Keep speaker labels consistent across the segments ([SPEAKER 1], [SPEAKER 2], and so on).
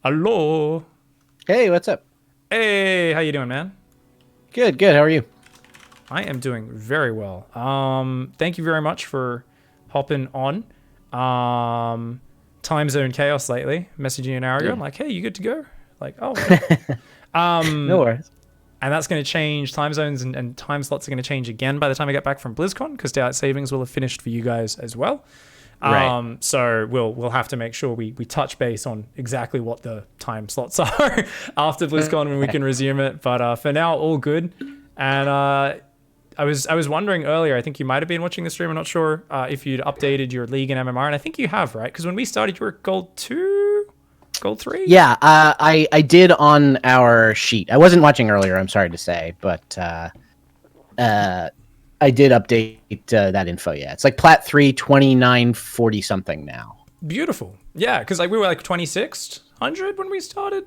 [SPEAKER 1] Hello.
[SPEAKER 2] Hey, what's up?
[SPEAKER 1] Hey, how you doing, man?
[SPEAKER 2] Good, good. How are you?
[SPEAKER 1] I am doing very well. Thank you very much for hopping on. Time zone chaos lately. Messaging you an hour ago. I'm like, hey, you good to go? Like, oh, right.
[SPEAKER 2] No worries.
[SPEAKER 1] And that's going to change. Time zones and time slots are going to change again by the time I get back from BlizzCon, because daylight savings will have finished for you guys as well.
[SPEAKER 2] Right.
[SPEAKER 1] So we'll have to make sure we touch base on exactly what the time slots are after BlizzCon when we can resume it. But for now, all good. And I was wondering earlier, I think you might have been watching the stream. I'm not sure if you'd updated your league in MMR, and I think you have, right? Because when we started, you were Gold 2, Gold 3?
[SPEAKER 2] Yeah, I did on our sheet. I wasn't watching earlier, I'm sorry to say, but I did update that info, yeah. It's like Plat 3, 2940 something now.
[SPEAKER 1] Beautiful. Yeah, because like we were like 2600 when we started.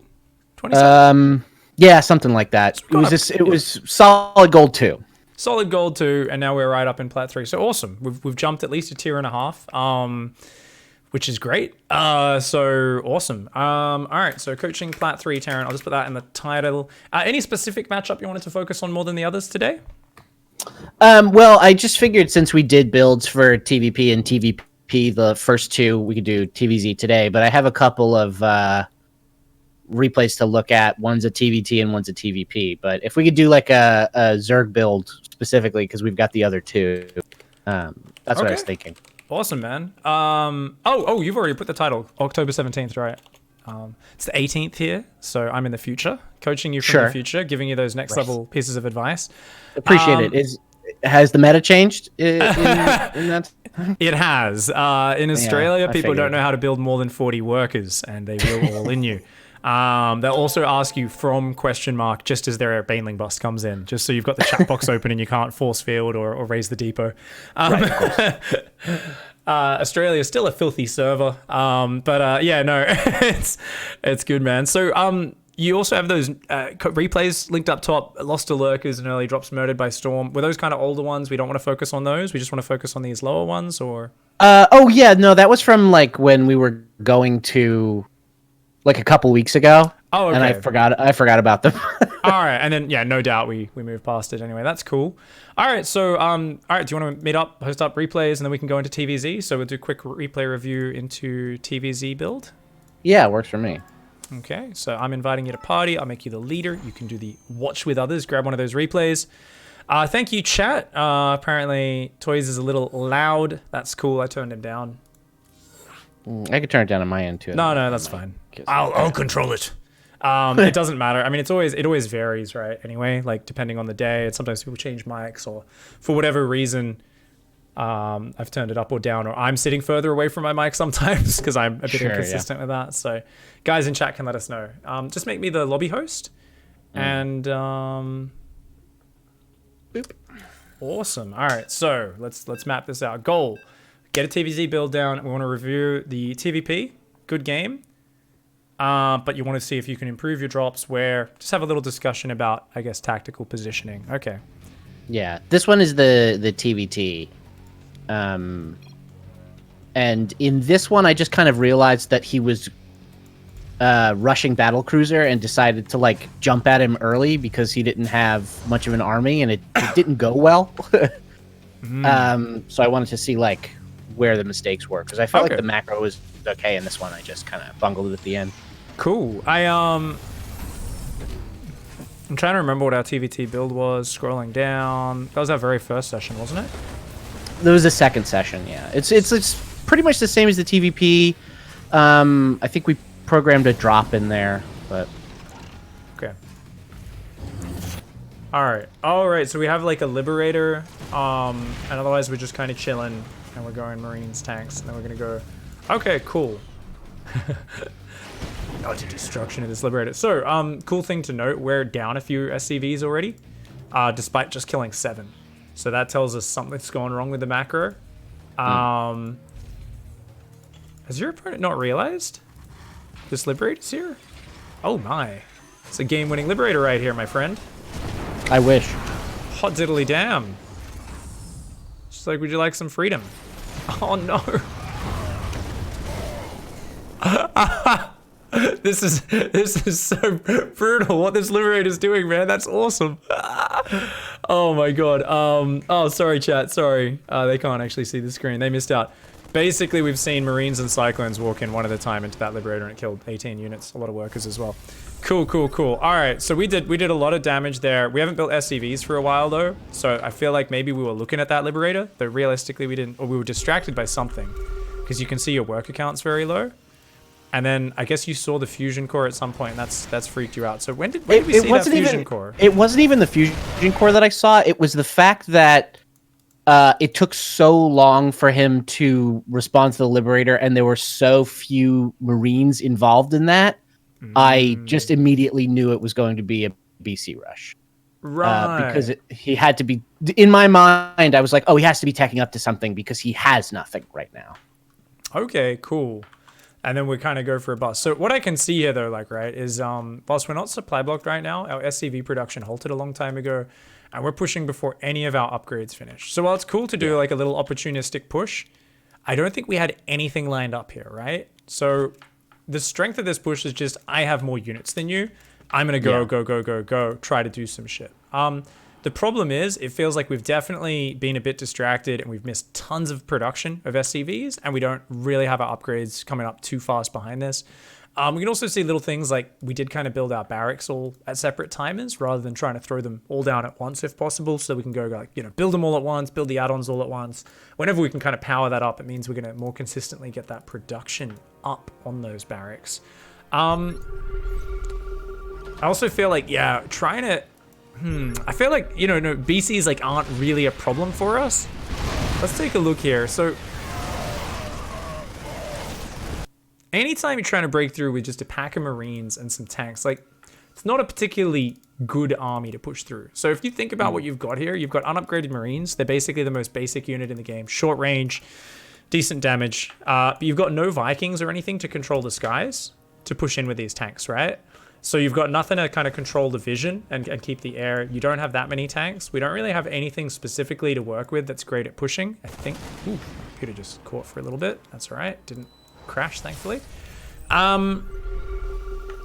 [SPEAKER 1] 27.
[SPEAKER 2] Yeah, something like that. It was solid gold 2.
[SPEAKER 1] Solid gold 2, and now we're right up in Plat 3. So awesome. We've jumped at least a tier and a half, which is great. So awesome. All right, so coaching Plat 3, Taryn. I'll just put that in the title. Any specific matchup you wanted to focus on more than the others today?
[SPEAKER 2] Well, I just figured since we did builds for TvP and TvP, the first two, we could do TvZ today, but I have a couple of replays to look at. One's a TvT and one's a TvP. But if we could do like a Zerg build specifically, because we've got the other two, that's what I was thinking.
[SPEAKER 1] Awesome, man. Oh, you've already put the title. October 17th, right? It's the 18th here, so I'm in the future, coaching you from the future, giving you those next level pieces of advice.
[SPEAKER 2] Appreciate it. Has the meta changed in that?
[SPEAKER 1] It has. In Australia, people don't know how to build more than 40 workers, and they will all in you. They'll also ask you from ? Just as their Baneling bust comes in, just so you've got the chat box open and you can't force field or raise the depot. Australia is still a filthy server, but yeah, no, it's good, man. So you also have those replays linked up top. Lost to Lurkers and early drops murdered by storm. Were those kind of older ones? We don't want to focus on those. We just want to focus on these lower ones, or
[SPEAKER 2] oh yeah, no, that was from like when we were going to like a couple weeks ago. Oh, okay. And I forgot about them.
[SPEAKER 1] All right, and then yeah, no doubt we moved past it anyway. That's cool. All right, so all right, do you want to meet up, host up replays, and then we can go into TvZ? So we'll do a quick replay review into TvZ build.
[SPEAKER 2] Yeah, it works for me.
[SPEAKER 1] Okay, so I'm inviting you to party. I'll make you the leader. You can do the watch with others. Grab one of those replays. Thank you, chat. Apparently, Toys is a little loud. That's cool. I turned him down.
[SPEAKER 2] I could turn it down on my end too.
[SPEAKER 1] No, that's fine. I'll control it. It doesn't matter. I mean, it always varies, right? Anyway, like depending on the day, and sometimes people change mics, or for whatever reason, I've turned it up or down, or I'm sitting further away from my mic sometimes because I'm a bit inconsistent with that. So, guys in chat can let us know. Just make me the lobby host, and boop. Awesome. All right, so let's map this out. Goal: get a TvZ build down. We want to review the TvP. Good game. But you want to see if you can improve your drops, just have a little discussion about, I guess, tactical positioning. Okay.
[SPEAKER 2] Yeah, this one is the TvT. And in this one, I just kind of realized that he was rushing Battlecruiser and decided to like jump at him early because he didn't have much of an army, and it didn't go well. So I wanted to see like where the mistakes were, because I felt like the macro was okay in this one. I just kind of bungled it at the end.
[SPEAKER 1] Cool. I'm trying to remember what our TvT build was. Scrolling down, that was our very first session, wasn't it?
[SPEAKER 2] There was a second session. Yeah, it's pretty much the same as the TvP. I think we programmed a drop in there, but
[SPEAKER 1] okay. All right. So we have like a Liberator, and otherwise we're just kind of chilling, and we're going Marines, tanks, and then we're gonna go. Okay, cool. Oh, to destruction of this Liberator. So, cool thing to note, we're down a few SCVs already, despite just killing 7. So that tells us something's going wrong with the macro. Has your opponent not realized this Liberator's here? Oh my. It's a game-winning Liberator right here, my friend.
[SPEAKER 2] I wish.
[SPEAKER 1] Hot diddly damn. Just like, would you like some freedom? Oh no. This is so brutal. What this Liberator's doing, man. That's awesome. Oh my god. Oh, sorry, chat. Sorry. They can't actually see the screen. They missed out. Basically, we've seen Marines and Cyclones walk in one at a time into that Liberator, and it killed 18 units. A lot of workers as well. Cool, cool, cool. All right, so we did a lot of damage there. We haven't built SCVs for a while though, so I feel like maybe we were looking at that Liberator, though realistically we didn't, or we were distracted by something, because you can see your worker count's very low. And then I guess you saw the fusion core at some point, and that's freaked you out. So when did we see that fusion core?
[SPEAKER 2] It wasn't even the fusion core that I saw. It was the fact that it took so long for him to respond to the Liberator, and there were so few Marines involved in that. I just immediately knew it was going to be a BC rush.
[SPEAKER 1] Right.
[SPEAKER 2] Because he had to be, in my mind, I was like, oh, he has to be teching up to something because he has nothing right now.
[SPEAKER 1] Okay, cool. And then we kind of go for a bust. So what I can see here though, like, right, is whilst we're not supply blocked right now, our SCV production halted a long time ago, and we're pushing before any of our upgrades finish. So while it's cool to do like a little opportunistic push, I don't think we had anything lined up here, right? So the strength of this push is just, I have more units than you. I'm going to go, try to do some shit. The problem is, it feels like we've definitely been a bit distracted and we've missed tons of production of SCVs, and we don't really have our upgrades coming up too fast behind this. We can also see little things like we did kind of build our barracks all at separate timers rather than trying to throw them all down at once if possible, so we can go like, you know, build them all at once, build the add-ons all at once. Whenever we can kind of power that up, it means we're going to more consistently get that production up on those barracks. I also feel like, yeah, trying to... I feel like, you know, no, BCs like aren't really a problem for us. Let's take a look here. So... anytime you're trying to break through with just a pack of Marines and some tanks, like, it's not a particularly good army to push through. So if you think about what you've got here, you've got unupgraded Marines. They're basically the most basic unit in the game. Short range, decent damage. But you've got no Vikings or anything to control the skies to push in with these tanks, right? So you've got nothing to kind of control the vision and keep the air. You don't have that many tanks. We don't really have anything specifically to work with that's great at pushing, I think. Ooh, my computer just caught for a little bit. That's all right. Didn't crash, thankfully.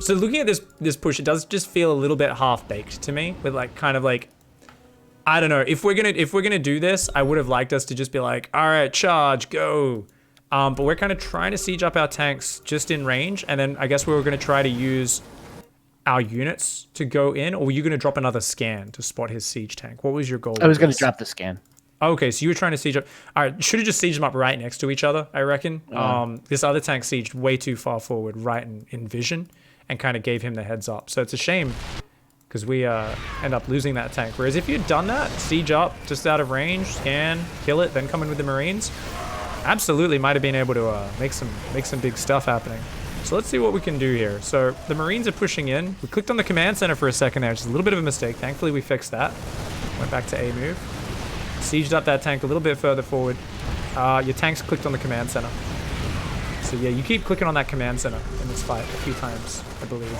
[SPEAKER 1] So looking at this push, it does just feel a little bit half-baked to me, with like kind of like, I don't know, if we're gonna do this, I would have liked us to just be like, all right, charge, go. But we're kind of trying to siege up our tanks just in range, and then I guess we were gonna try to use our units to go in, or were you gonna drop another scan to spot his siege tank? What was your goal?
[SPEAKER 2] I was gonna drop the scan.
[SPEAKER 1] Okay, so you were trying to siege up. All right, should have just sieged them up right next to each other, I reckon. This other tank sieged way too far forward, right in vision, and kind of gave him the heads up. So it's a shame, because we end up losing that tank. Whereas if you'd done that, siege up, just out of range, scan, kill it, then come in with the Marines, absolutely might have been able to make some big stuff happening. So let's see what we can do here. So the Marines are pushing in. We clicked on the command center for a second there, which is a little bit of a mistake. Thankfully, we fixed that. Went back to A move. Sieged up that tank a little bit further forward. Your tanks clicked on the command center. So yeah, you keep clicking on that command center in this fight a few times, I believe.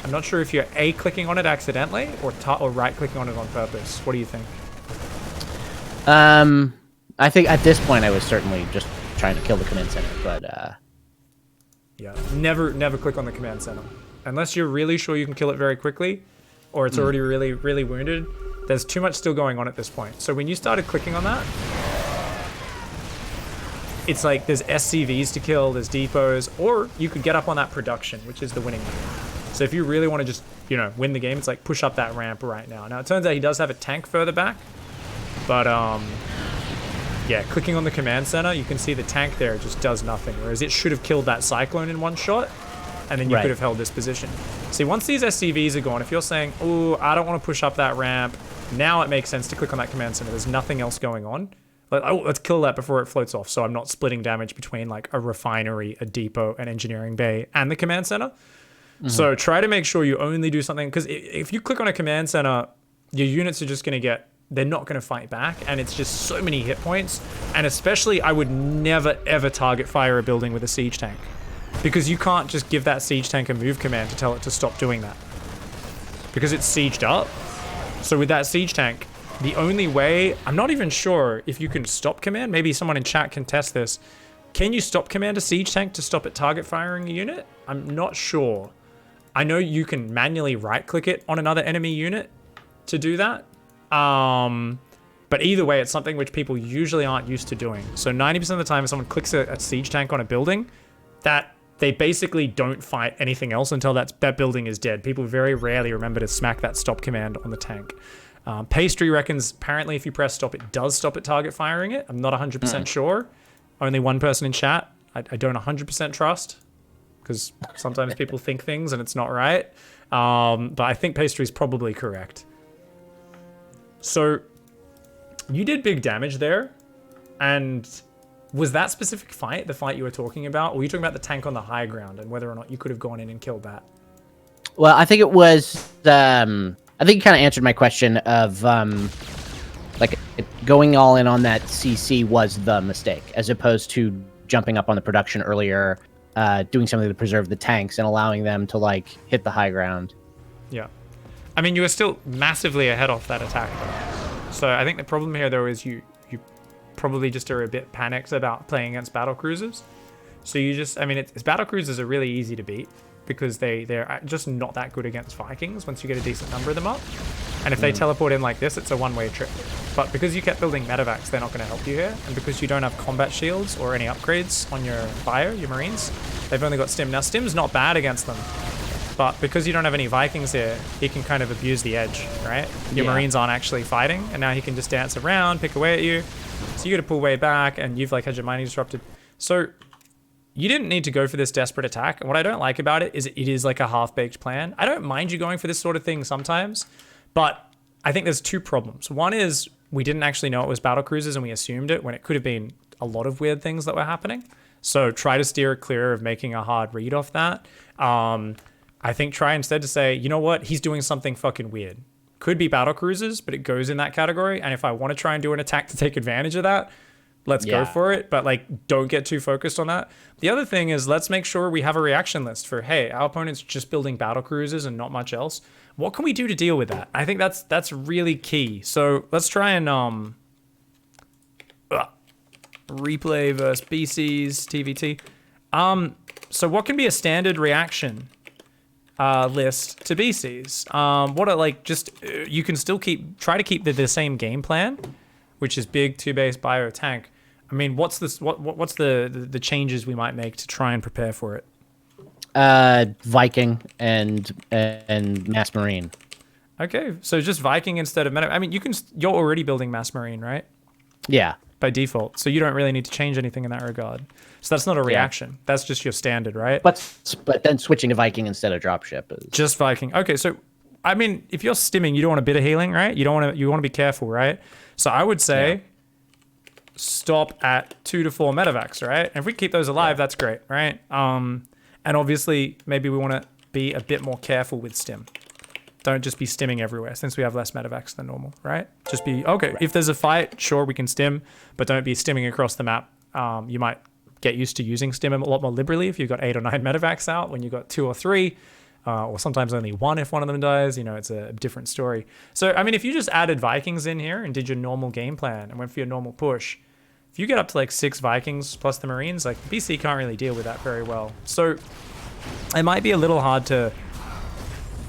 [SPEAKER 1] I'm not sure if you're A, clicking on it accidentally, or right clicking on it on purpose. What do you think?
[SPEAKER 2] I think at this point I was certainly just trying to kill the command center, but
[SPEAKER 1] yeah, never click on the command center. Unless you're really sure you can kill it very quickly, or it's already really wounded. There's too much still going on at this point. So when you started clicking on that, it's like there's SCVs to kill, there's depots, or you could get up on that production, which is the winning move. So if you really want to just, you know, win the game, it's like push up that ramp right now. Now it turns out he does have a tank further back, but yeah, clicking on the command center, you can see the tank there just does nothing, whereas it should have killed that Cyclone in one shot, and then you could have held this position. See, once these SCVs are gone, if you're saying, oh, I don't want to push up that ramp, now it makes sense to click on that command center. There's nothing else going on. Like, oh, let's kill that before it floats off, so I'm not splitting damage between like a refinery, a depot, an engineering bay, and the command center. So try to make sure you only do something, because if you click on a command center, your units are just going to get, they're not going to fight back, and it's just so many hit points. And especially, I would never ever target fire a building with a siege tank, because you can't just give that siege tank a move command to tell it to stop doing that, because it's sieged up. So with that siege tank, the only way, I'm not even sure if you can stop command, maybe someone in chat can test this, Can you stop command a siege tank to stop it target firing a unit? I'm not sure. I know you can manually right-click it on another enemy unit to do that. But either way, it's something which people usually aren't used to doing. So 90% of the time, if someone clicks a siege tank on a building, that they basically don't fight anything else until that building is dead. People very rarely remember to smack that stop command on the tank. Pastry reckons apparently if you press stop, it does stop it target firing it. I'm not 100% sure. Only one person in chat I don't 100% trust, because sometimes people think things and it's not right. But I think Pastry's probably correct. So you did big damage there, and was that specific fight the fight you were talking about, or were you talking about the tank on the high ground and whether or not you could have gone in and killed that?
[SPEAKER 2] Well, I think it was. I think you kind of answered my question of like going all in on that CC was the mistake, as opposed to jumping up on the production earlier, doing something to preserve the tanks and allowing them to like hit the high ground.
[SPEAKER 1] Yeah, I mean you were still massively ahead off that attack though. So I think the problem here though is you probably just are a bit panicked about playing against battle cruisers. So you just, I mean, it's battle cruisers are really easy to beat because they're just not that good against Vikings once you get a decent number of them up. And if they teleport in like this, it's a one-way trip. But because you kept building medevacs, they're not going to help you here. And because you don't have combat shields or any upgrades on your bio, your Marines, they've only got stim. Now, stim's not bad against them. But because you don't have any Vikings here, he can kind of abuse the edge, right? Your Marines aren't actually fighting, and now he can just dance around, pick away at you. So you got to pull way back, and you've like had your mining disrupted. So you didn't need to go for this desperate attack. And what I don't like about it is it is like a half-baked plan. I don't mind you going for this sort of thing sometimes, but I think there's two problems. One is we didn't actually know it was battle cruisers, and we assumed it when it could have been a lot of weird things that were happening. So try to steer clear of making a hard read off that. I think try instead to say, you know what, he's doing something fucking weird. Could be battle cruisers, but it goes in that category. And if I want to try and do an attack to take advantage of that, let's go for it. But like, don't get too focused on that. The other thing is, let's make sure we have a reaction list for, hey, our opponent's just building battle cruisers and not much else. What can we do to deal with that? I think that's really key. So let's try and replay versus BC's TvT. So what can be a standard reaction list to BC's? What are like just you can still try to keep the same game plan, which is big 2-base bio tank. I mean, what's the changes we might make to try and prepare for it?
[SPEAKER 2] Viking and Mass Marine.
[SPEAKER 1] Okay, so just Viking instead of meta. I mean, you're already building Mass Marine, right?
[SPEAKER 2] Yeah.
[SPEAKER 1] By default, so you don't really need to change anything in that regard. So that's not a reaction. Yeah. That's just your standard, right?
[SPEAKER 2] But then switching to Viking instead of dropship is
[SPEAKER 1] just Viking. Okay, so I mean, if you're stimming, you don't want a bit of healing, right? You want to be careful, right? So I would say stop at 2 to 4 medevacs, right? And if we keep those alive, that's great, right? And obviously, maybe we want to be a bit more careful with stim. Don't just be stimming everywhere, since we have less medevacs than normal, right? Just be, okay, if there's a fight, sure, we can stim, but don't be stimming across the map. You might get used to using stim a lot more liberally if you've got 8 or 9 medevacs out. When you've got 2 or 3, or sometimes only 1 if one of them dies, you know, it's a different story. So, I mean, if you just added Vikings in here and did your normal game plan and went for your normal push, if you get up to like 6 Vikings plus the Marines, like BC can't really deal with that very well. So it might be a little hard to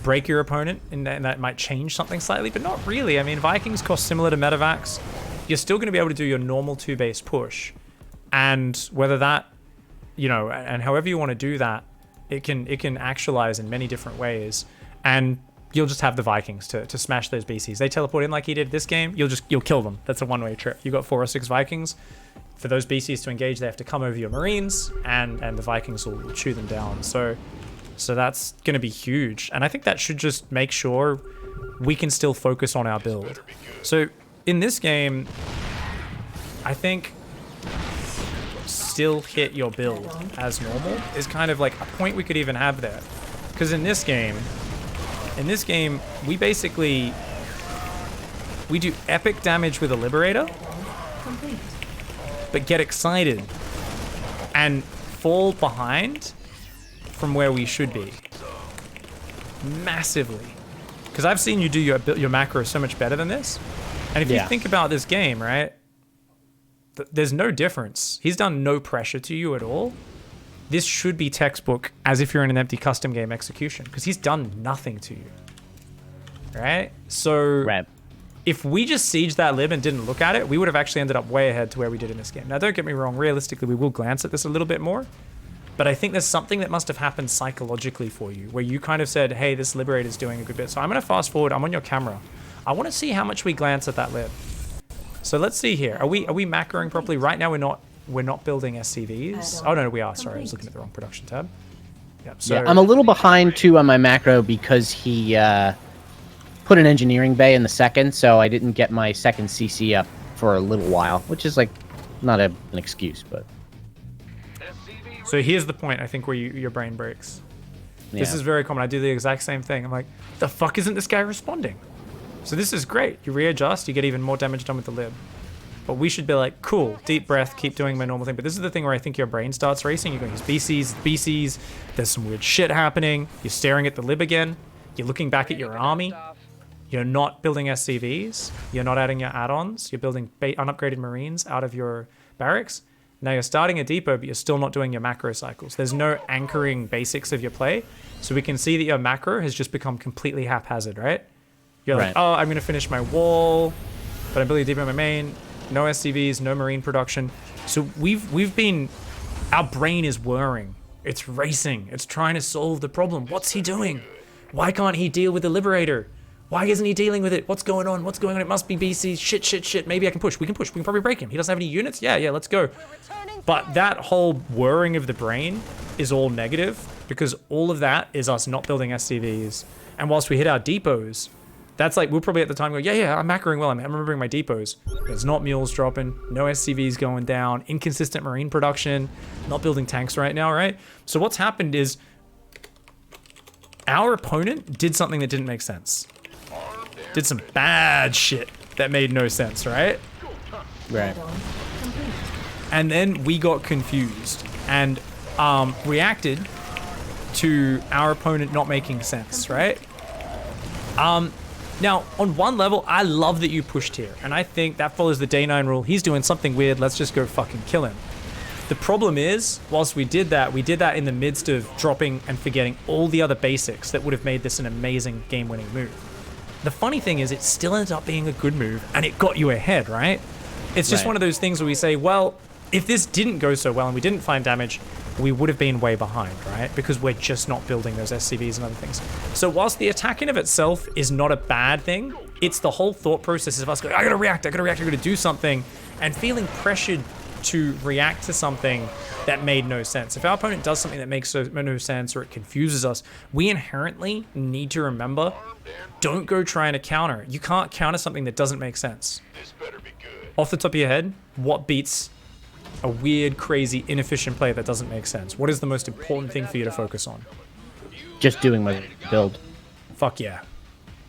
[SPEAKER 1] break your opponent, and that might change something slightly, but not really. I mean, Vikings cost similar to medevacs. You're still going to be able to do your normal 2-base push, and whether that, you know, and however you want to do that, it can actualize in many different ways, and you'll just have the Vikings to smash those BCs. They teleport in like he did this game, you'll kill them. That's a one-way trip. You got 4 or 6 Vikings. For those BCs to engage, they have to come over your Marines, and the Vikings will chew them down. So that's going to be huge. And I think that should just make sure we can still focus on our build. So in this game, I think still hit your build as normal is kind of like a point we could even have there. Because in this game, we basically, we do epic damage with a Liberator, but get excited and fall behind from where we should be massively, because I've seen you do your macro so much better than this. And if you think about this game, right, there's no difference. He's done no pressure to you at all. This should be textbook as if you're in an empty custom game execution because he's done nothing to you. Right? So if we just sieged that lib and didn't look at it, we would have actually ended up way ahead to where we did in this game. Now, don't get me wrong. Realistically, we will glance at this a little bit more. But I think there's something that must have happened psychologically for you where you kind of said, hey, this Liberator's doing a good bit. So I'm going to fast forward. I'm on your camera. I want to see how much we glance at that lib. So let's see here. Are we macroing properly? Right now, we're not building SCVs. Oh, no, we are. Sorry, I was looking at the wrong production tab. Yep, so
[SPEAKER 2] I'm a little behind, too, on my macro because he put an engineering bay in the second, so I didn't get my second CC up for a little while, which is, like, not an excuse, but...
[SPEAKER 1] So here's the point, I think, where your brain breaks.
[SPEAKER 2] Yeah.
[SPEAKER 1] This is very common. I do the exact same thing. I'm like, the fuck isn't this guy responding? So this is great. You readjust, you get even more damage done with the lib. But we should be like, cool, deep breath, keep doing my normal thing. But this is the thing where I think your brain starts racing. You're going, these BCs, there's some weird shit happening. You're staring at the lib again. You're looking back at your army. You're not building SCVs. You're not adding your add-ons. You're building unupgraded Marines out of your barracks. Now you're starting a depot, but you're still not doing your macro cycles. There's no anchoring basics of your play. So we can see that your macro has just become completely haphazard, right? You're like, oh, I'm going to finish my wall, but I'm building a depot in my main. No SCVs, no Marine production. So we've been, our brain is whirring. It's racing. It's trying to solve the problem. What's he doing? Why can't he deal with the Liberator? Why isn't he dealing with it? What's going on? What's going on? It must be BC. Shit. Maybe I can push. We can push. We can probably break him. He doesn't have any units. Yeah, let's go. But that whole whirring of the brain is all negative because all of that is us not building SCVs. And whilst we hit our depots, that's like, we'll probably at the time go, yeah, I'm macroing well. I'm remembering my depots. There's not mules dropping, no SCVs going down, inconsistent Marine production, not building tanks right now, right? So what's happened is our opponent did something that didn't make sense. Did some bad shit that made no sense, right?
[SPEAKER 2] Right.
[SPEAKER 1] And then we got confused and reacted to our opponent not making sense, right? Now, on one level, I love that you pushed here, and I think that follows the day 9 rule. He's doing something weird, let's just go fucking kill him. The problem is, whilst we did that in the midst of dropping and forgetting all the other basics that would have made this an amazing game-winning move. The funny thing is, it still ends up being a good move, and it got you ahead, right? It's just one of those things where we say, well, if this didn't go so well and we didn't find damage, we would have been way behind, right? Because we're just not building those SCVs and other things. So whilst the attack in of itself is not a bad thing, it's the whole thought process of us going, I gotta react, I gotta do something, and feeling pressured to react to something that made no sense. If our opponent does something that makes no sense or it confuses us, we inherently need to remember, don't go trying to counter. You can't counter something that doesn't make sense. This better be good. Off the top of your head, what beats a weird, crazy, inefficient play that doesn't make sense? What is the most important thing for you to focus on?
[SPEAKER 2] Just doing my build.
[SPEAKER 1] Fuck yeah.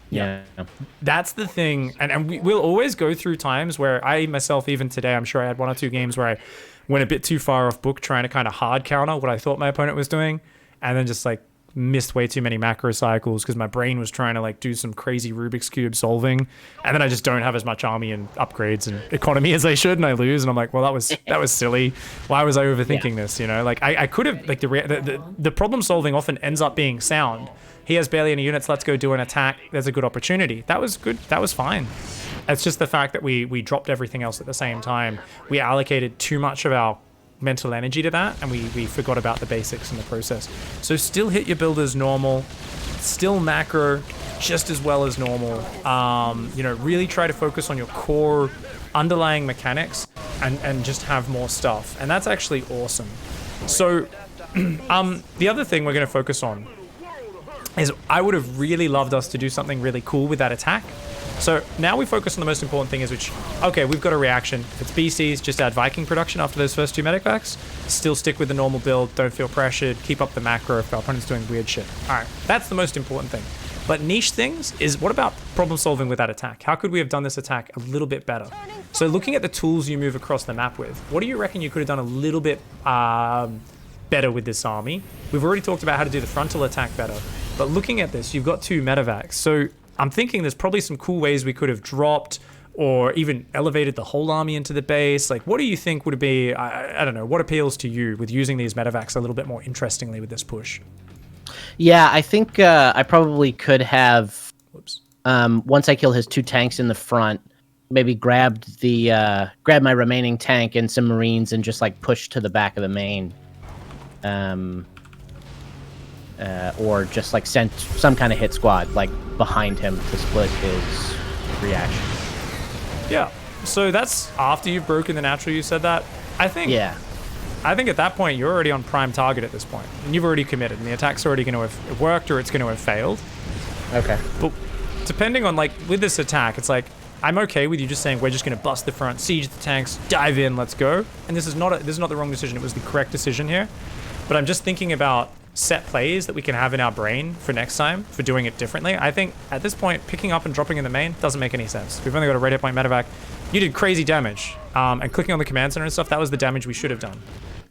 [SPEAKER 2] Yeah.
[SPEAKER 1] That's the thing. And we'll always go through times where I myself, even today, I'm sure I had 1 or 2 games where I went a bit too far off book trying to kind of hard counter what I thought my opponent was doing. And then just like missed way too many macro cycles because my brain was trying to like do some crazy Rubik's Cube solving. And then I just don't have as much army and upgrades and economy as I should. And I lose. And I'm like, well, that was silly. Why was I overthinking this? You know, like I could have, like the problem solving often ends up being sound. He has barely any units. Let's go do an attack. There's a good opportunity. That was good. That was fine. It's just the fact that we dropped everything else at the same time. We allocated too much of our mental energy to that, and we forgot about the basics in the process. So still hit your build as normal. Still macro just as well as normal. You know, really try to focus on your core underlying mechanics and just have more stuff. And that's actually awesome. So the other thing we're going to focus on is I would have really loved us to do something really cool with that attack. So now we focus on the most important thing is okay, we've got a reaction. If it's BCs, just add Viking production after those first 2 medic packs. Still stick with the normal build, don't feel pressured, keep up the macro if our opponent's doing weird shit. All right, that's the most important thing. But niche things is, what about problem solving with that attack? How could we have done this attack a little bit better? So looking at the tools you move across the map with, what do you reckon you could have done a little bit better with this army? We've already talked about how to do the frontal attack better. But looking at this, you've got 2 medevacs. So I'm thinking there's probably some cool ways we could have dropped or even elevated the whole army into the base? Like, what do you think would be, I don't know, what appeals to you with using these medevacs a little bit more interestingly with this push?
[SPEAKER 2] Yeah, I think I probably could have,
[SPEAKER 1] Whoops.
[SPEAKER 2] once I kill his 2 tanks in the front, maybe grabbed my remaining tank and some Marines and just like pushed to the back of the main. Or just like sent some kind of hit squad like behind him to split his reaction.
[SPEAKER 1] Yeah. So that's after you've broken the natural, you said that? I think at that point, you're already on prime target at this point, and you've already committed, and the attack's already going to have worked or it's going to have failed.
[SPEAKER 2] Okay.
[SPEAKER 1] But depending on, like, with this attack, it's like, I'm okay with you just saying, we're just going to bust the front, siege the tanks, dive in, let's go. And this is not the wrong decision. It was the correct decision here. But I'm just thinking about set plays that we can have in our brain for next time, for doing it differently. I think, at this point, picking up and dropping in the main doesn't make any sense. We've only got a red hit point medevac. You did crazy damage. And clicking on the command center and stuff, that was the damage we should have done.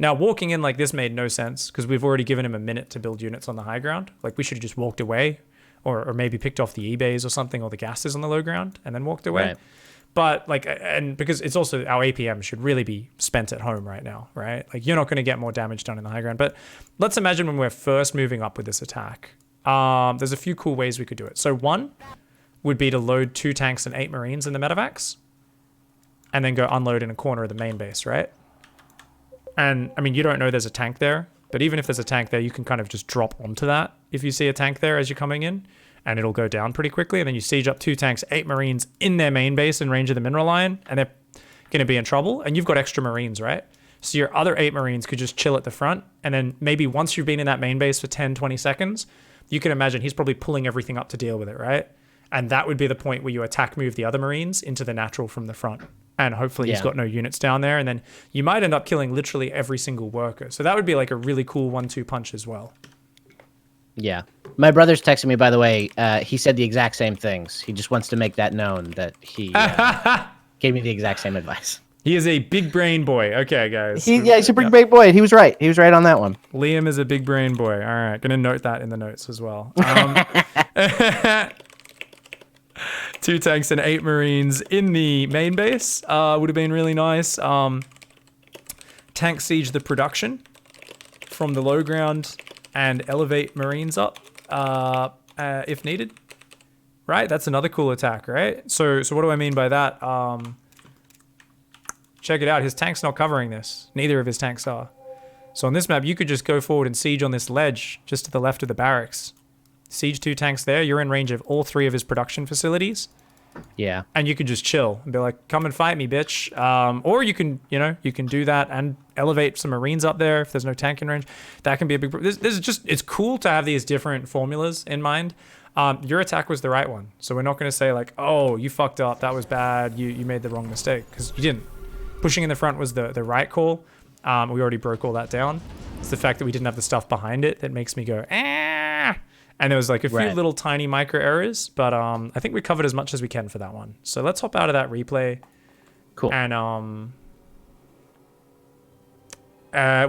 [SPEAKER 1] Now, walking in like this made no sense because we've already given him a minute to build units on the high ground. Like, we should have just walked away or maybe picked off the E-bays or something, or the gases on the low ground and then walked away. Right. But, like, and because it's also, our APM should really be spent at home right now, right? Like, you're not going to get more damage done in the high ground. But let's imagine when we're first moving up with this attack. There's a few cool ways we could do it. So one would be to load 2 tanks and 8 Marines in the medevacs, and then go unload in a corner of the main base, right? And, I mean, you don't know there's a tank there, but even if there's a tank there, you can kind of just drop onto that if you see a tank there as you're coming in, and it'll go down pretty quickly, and then you siege up 2 tanks, 8 Marines in their main base in range of the mineral line, and they're going to be in trouble, and you've got extra Marines, right? So your other 8 Marines could just chill at the front, and then maybe once you've been in that main base for 10, 20 seconds, you can imagine he's probably pulling everything up to deal with it, right? And that would be the point where you attack move the other Marines into the natural from the front. And hopefully he's got no units down there. And then you might end up killing literally every single worker. So that would be like a really cool 1-2 punch as well.
[SPEAKER 2] Yeah. My brother's texting me, by the way. He said the exact same things. He just wants to make that known that he gave me the exact same advice.
[SPEAKER 1] He is a big brain boy. Okay, guys.
[SPEAKER 2] He's a big brain boy. He was right. He was right on that one.
[SPEAKER 1] Liam is a big brain boy. All right. Going to note that in the notes as well. 2 tanks and 8 Marines in the main base would have been really nice. Tank siege the production from the low ground and elevate Marines up if needed. Right? That's another cool attack, right? So what do I mean by that? Check it out. His tank's not covering this. Neither of his tanks are. So on this map, you could just go forward and siege on this ledge just to the left of the barracks. Siege 2 tanks there. You're in range of all 3 of his production facilities.
[SPEAKER 2] Yeah.
[SPEAKER 1] And you could just chill and be like, come and fight me, bitch. Or you can, you can do that and elevate some Marines up there if there's no tank in range. That can be a big... This is just... It's cool to have these different formulas in mind. Your attack was the right one. So we're not going to say like, oh, you fucked up. That was bad. You made the wrong mistake. Because you didn't. Pushing in the front was the right call. We already broke all that down. It's the fact that we didn't have the stuff behind it that makes me go, ah. And there was like a few little tiny micro errors, but I think we covered as much as we can for that one. So let's hop out of that replay.
[SPEAKER 2] Cool.
[SPEAKER 1] And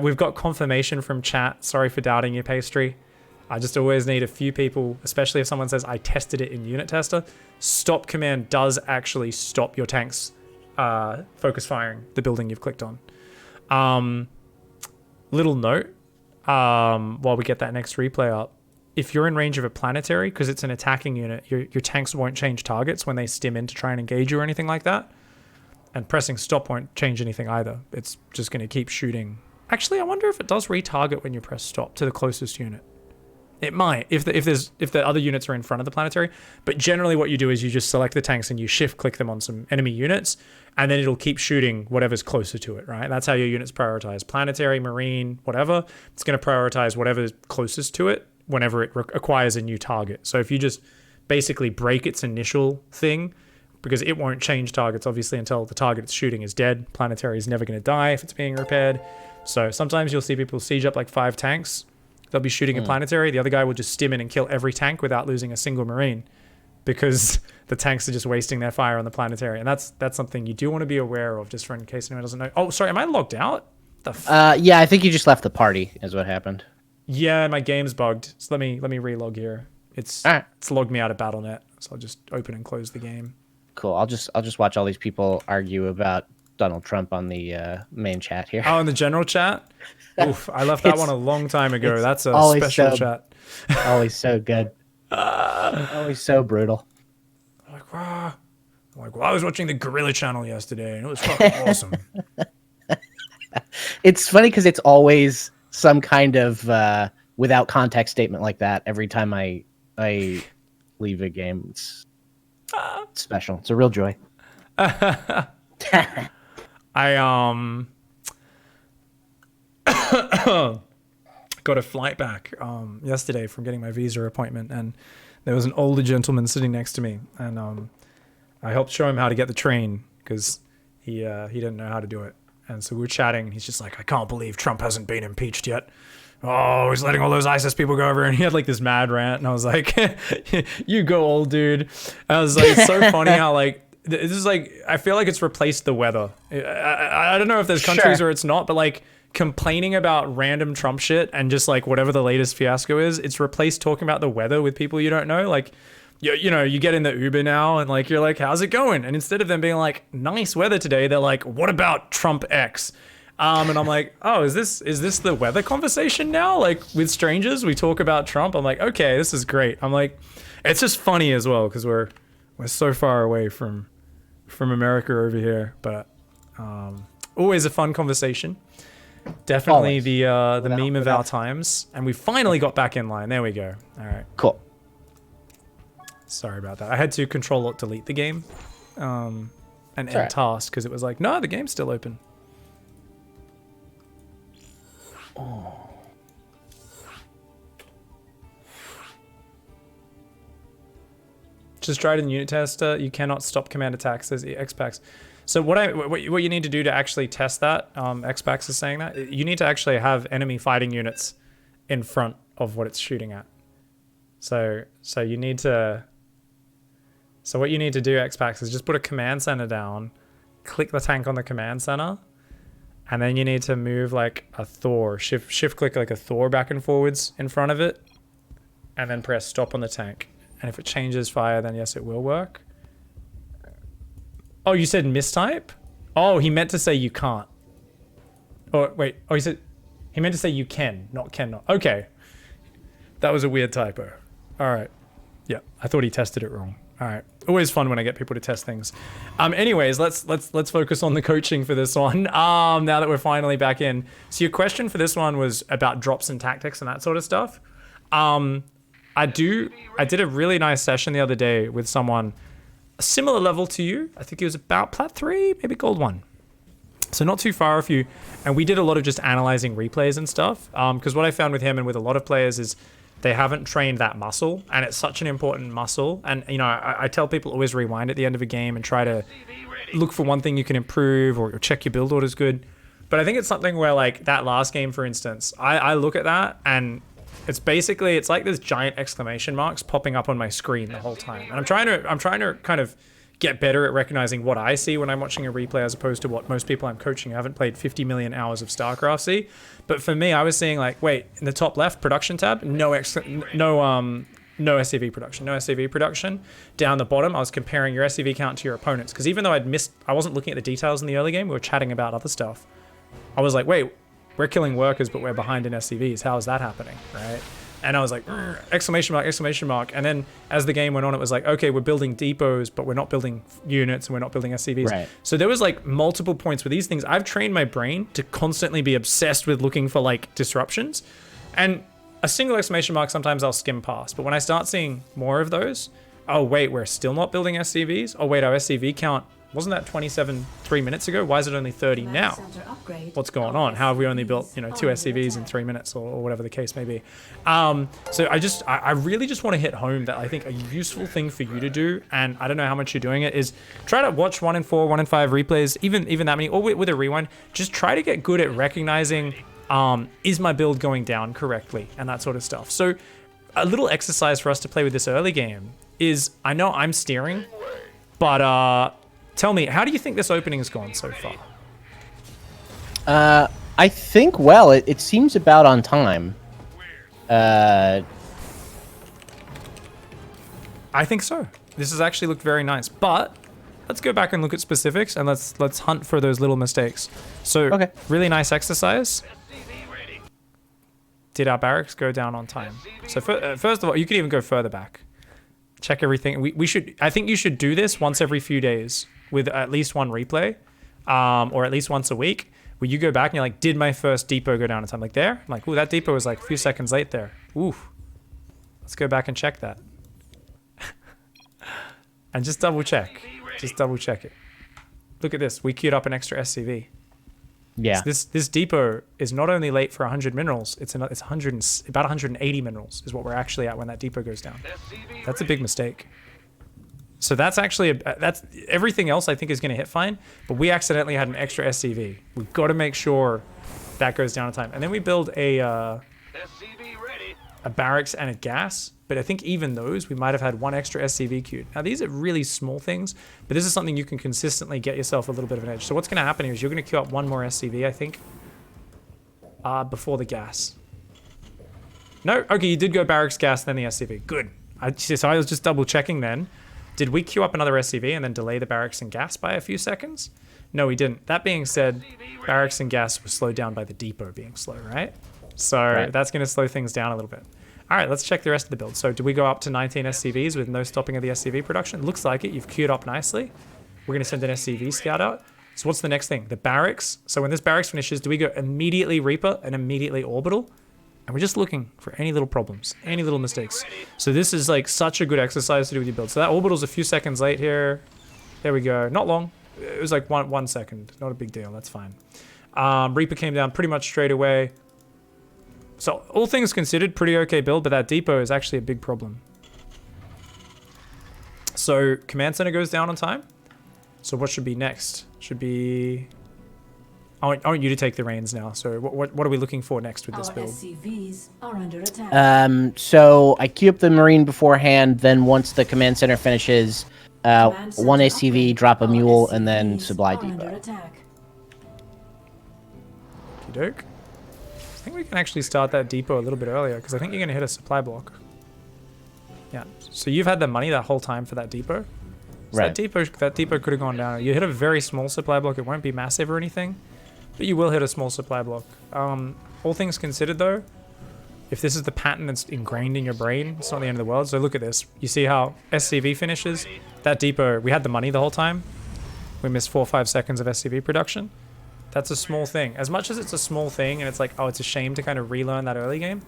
[SPEAKER 1] we've got confirmation from chat. Sorry for doubting you, Pastry. I just always need a few people, especially if someone says, I tested it in unit tester. Stop command does actually stop your tanks focus firing the building you've clicked on. Little note, while we get that next replay up, if you're in range of a planetary, because it's an attacking unit, your tanks won't change targets when they stim in to try and engage you or anything like that. And pressing stop won't change anything either. It's just going to keep shooting. Actually, I wonder if it does retarget when you press stop to the closest unit. It might, if the other units are in front of the planetary. But generally what you do is you just select the tanks and you shift click them on some enemy units, and then it'll keep shooting whatever's closer to it, right? That's how your units prioritize. Planetary, marine, whatever. It's going to prioritize whatever's closest to it whenever it acquires a new target. So if you just basically break its initial thing, because it won't change targets, obviously, until the target it's shooting is dead. Planetary is never going to die if it's being repaired. So sometimes you'll see people siege up like 5 tanks. They'll be shooting a planetary. The other guy will just stim in and kill every tank without losing a single marine, because the tanks are just wasting their fire on the planetary. And that's something you do want to be aware of, just for in case anyone doesn't know. Oh, sorry, am I logged out?
[SPEAKER 2] Yeah, I think you just left the party is what happened.
[SPEAKER 1] Yeah, my game's bugged. So let me relog here. It's logged me out of BattleNet, so I'll just open and close the game.
[SPEAKER 2] Cool. I'll just watch all these people argue about Donald Trump on the main chat here.
[SPEAKER 1] Oh, in the general chat? Oof, I left that one a long time ago. That's a special chat.
[SPEAKER 2] Always so good. Always so brutal.
[SPEAKER 1] Like, wow. Well, I was watching the Gorilla Channel yesterday, and it was fucking awesome.
[SPEAKER 2] It's funny because it's always some kind of without context statement like that every time I leave a game. It's special. It's a real joy.
[SPEAKER 1] I got a flight back yesterday from getting my visa appointment, and there was an older gentleman sitting next to me, and I helped show him how to get the train because he didn't know how to do it. And so we were chatting, and he's just like, I can't believe Trump hasn't been impeached yet. Oh, he's letting all those ISIS people go over. And he had like this mad rant, and I was like, you go, old dude. And I was like, it's so funny how like, this is like, I feel like it's replaced the weather. I don't know if there's countries where it's not, but like complaining about random Trump shit and just like whatever the latest fiasco is, it's replaced talking about the weather with people you don't know. Like, you know, you get in the Uber now and like, you're like, how's it going? And instead of them being like, nice weather today, they're like, what about Trump X? And I'm like, oh, is this the weather conversation now? Like with strangers, we talk about Trump. I'm like, okay, this is great. I'm like, it's just funny as well because we're so far away from America over here. But always a fun conversation. Definitely always. The meme of our times. And we finally got back in line. There we go. All right.
[SPEAKER 2] Cool.
[SPEAKER 1] Sorry about that. I had to Control-Alt-Delete the game and end task because it was like, no, the game's still open.
[SPEAKER 2] Oh.
[SPEAKER 1] Just tried in unit tester. You cannot stop command attacks. Says Xpax. So what you need to do to actually test that, Xpax is saying that you need to actually have enemy fighting units in front of what it's shooting at. So you need to. So what you need to do, Xpax, is just put a command center down, click the tank on the command center, and then you need to move like a Thor, shift click like a Thor back and forwards in front of it, and then press stop on the tank. And if it changes fire, then yes, it will work. Oh, you said mistype? Oh, he meant to say you can't. Oh, wait. Oh, he meant to say you can, not cannot. Okay. That was a weird typo. All right. Yeah, I thought he tested it wrong. All right. Always fun when I get people to test things. Anyways, let's focus on the coaching for this one. Now that we're finally back in. So your question for this one was about drops and tactics and that sort of stuff. I did a really nice session the other day with someone a similar level to you. I think he was about Plat 3, maybe Gold 1. So not too far off you. And we did a lot of just analyzing replays and stuff. Because what I found with him and with a lot of players is they haven't trained that muscle, and it's such an important muscle. And, you know, I tell people always rewind at the end of a game and try to look for one thing you can improve or check your build order's good. But I think it's something where, like, that last game, for instance, I look at that and it's like there's giant exclamation marks popping up on my screen the whole time. And I'm trying to kind of get better at recognizing what I see when I'm watching a replay as opposed to what most people I'm coaching. I haven't played 50 million hours of StarCraft see. But for me, I was seeing like, wait, in the top left, production tab, no SCV production. Down the bottom, I was comparing your SCV count to your opponents. Because even though I wasn't looking at the details in the early game, we were chatting about other stuff. I was like, wait, we're killing workers, but we're behind in SCVs. How is that happening, right? And I was like, exclamation mark, exclamation mark. And then as the game went on, it was like, okay, we're building depots, but we're not building units and we're not building SCVs. Right. So there was like multiple points with these things. I've trained my brain to constantly be obsessed with looking for like disruptions. And a single exclamation mark, sometimes I'll skim past. But when I start seeing more of those, oh, wait, we're still not building SCVs? Oh, wait, our SCV count, wasn't that 27 3 minutes ago? Why is it only 30 now? What's going on? How have we only built, 2 SCVs in 3 minutes or whatever the case may be? So I really just want to hit home that I think a useful thing for you to do, and I don't know how much you're doing it, is try to watch 1 in 4, 1 in 5 replays, even that many, or with a rewind. Just try to get good at recognizing, is my build going down correctly and that sort of stuff. So a little exercise for us to play with this early game is, I know I'm steering, but tell me, how do you think this opening has gone so far?
[SPEAKER 2] I think, well, it seems about on time.
[SPEAKER 1] I think so. This has actually looked very nice. But let's go back and look at specifics, and let's hunt for those little mistakes. So really nice exercise. Did our barracks go down on time? So first of all, you could even go further back. Check everything. We should. I think you should do this once every few days with at least one replay, or at least once a week, where you go back and you're like, did my first depot go down on time? Like there, I'm like, ooh, that depot was like a few seconds late there. Ooh, let's go back and check that. And just double check. Just double check it. Look at this. We queued up an extra SCV.
[SPEAKER 2] Yeah.
[SPEAKER 1] So this depot is not only late for 100 minerals, it's about 180 minerals is what we're actually at when that depot goes down. That's a big mistake. So that's actually that's everything else I think is going to hit fine, but we accidentally had an extra SCV. We've got to make sure that goes down on time. And then we build a barracks and a gas, but I think even those, we might have had one extra SCV queued. Now these are really small things, but this is something you can consistently get yourself a little bit of an edge. So what's going to happen here is you're going to queue up one more SCV, I think, before the gas. No, okay, you did go barracks, gas, then the SCV. Good. So I was just double checking then. Did we queue up another SCV and then delay the barracks and gas by a few seconds? No, we didn't. That being said, barracks and gas were slowed down by the depot being slow, right? So that's going to slow things down a little bit. All right, let's check the rest of the build. So do we go up to 19 SCVs with no stopping of the SCV production? Looks like it. You've queued up nicely. We're going to send an SCV scout out. So what's the next thing? The barracks. So when this barracks finishes, do we go immediately Reaper and immediately Orbital? And we're just looking for any little problems, any little mistakes. So this is like such a good exercise to do with your build. So that Orbital's a few seconds late here. There we go. Not long. It was like one second. Not a big deal. That's fine. Reaper came down pretty much straight away. So all things considered, pretty okay build, but that depot is actually a big problem. So command center goes down on time. So what should be next? Should be... I want you to take the reins now. So what are we looking for next with this build?
[SPEAKER 3] SCVs are under attack.
[SPEAKER 2] So I queue up the Marine beforehand, then once the command center finishes, one SCV, drop a mule, and then supply depot.
[SPEAKER 1] Okey-doke. I think we can actually start that depot a little bit earlier, because I think you're going to hit a supply block. Yeah. So you've had the money that whole time for that depot. So
[SPEAKER 2] Right.
[SPEAKER 1] That depot could have gone down. You hit a very small supply block. It won't be massive or anything, but you will hit a small supply block. All things considered, though, if this is the pattern that's ingrained in your brain, it's not the end of the world. So look at this. You see how SCV finishes? That depot, we had the money the whole time. We missed 4 or 5 seconds of SCV production. That's a small thing. As much as it's a small thing and it's like, oh, it's a shame to kind of relearn that early game,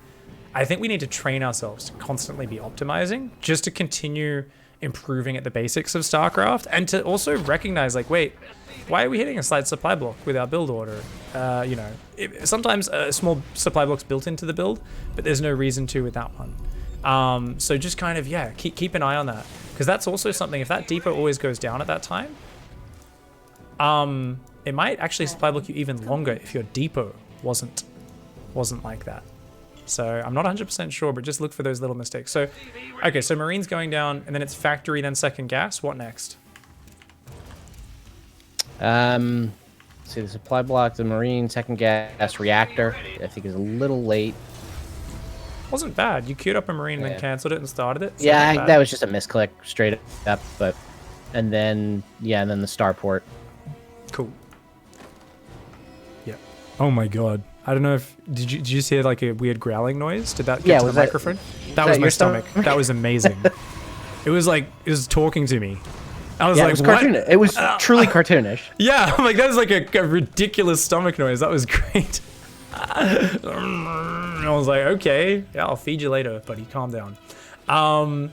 [SPEAKER 1] I think we need to train ourselves to constantly be optimizing just to continue improving at the basics of StarCraft, and to also recognize, like, wait, why are we hitting a slight supply block with our build order? You know, sometimes a small supply block's built into the build, but there's no reason to with that one. So just kind of, yeah, keep an eye on that, because that's also something, if that depot always goes down at that time, it might actually supply block you even longer if your depot wasn't like that. So I'm not 100% sure, but just look for those little mistakes. So, okay, so Marine's going down, and then it's factory, then second gas. What next?
[SPEAKER 2] See the supply block, the Marine, second gas, reactor. I think is a little late.
[SPEAKER 1] Wasn't bad. You queued up a Marine and then canceled it and started it. So
[SPEAKER 2] yeah, that was just a misclick straight up, but and then the starport.
[SPEAKER 1] Cool. Yeah. Oh my god. I don't know if did you see like a weird growling noise? Did that get to the microphone? That was my stomach. That was amazing. It was talking to me. I was like,
[SPEAKER 2] it was
[SPEAKER 1] what?
[SPEAKER 2] It was truly cartoonish.
[SPEAKER 1] Yeah, I'm like, that was like a ridiculous stomach noise. That was great. I was like, okay, yeah, I'll feed you later, buddy. Calm down.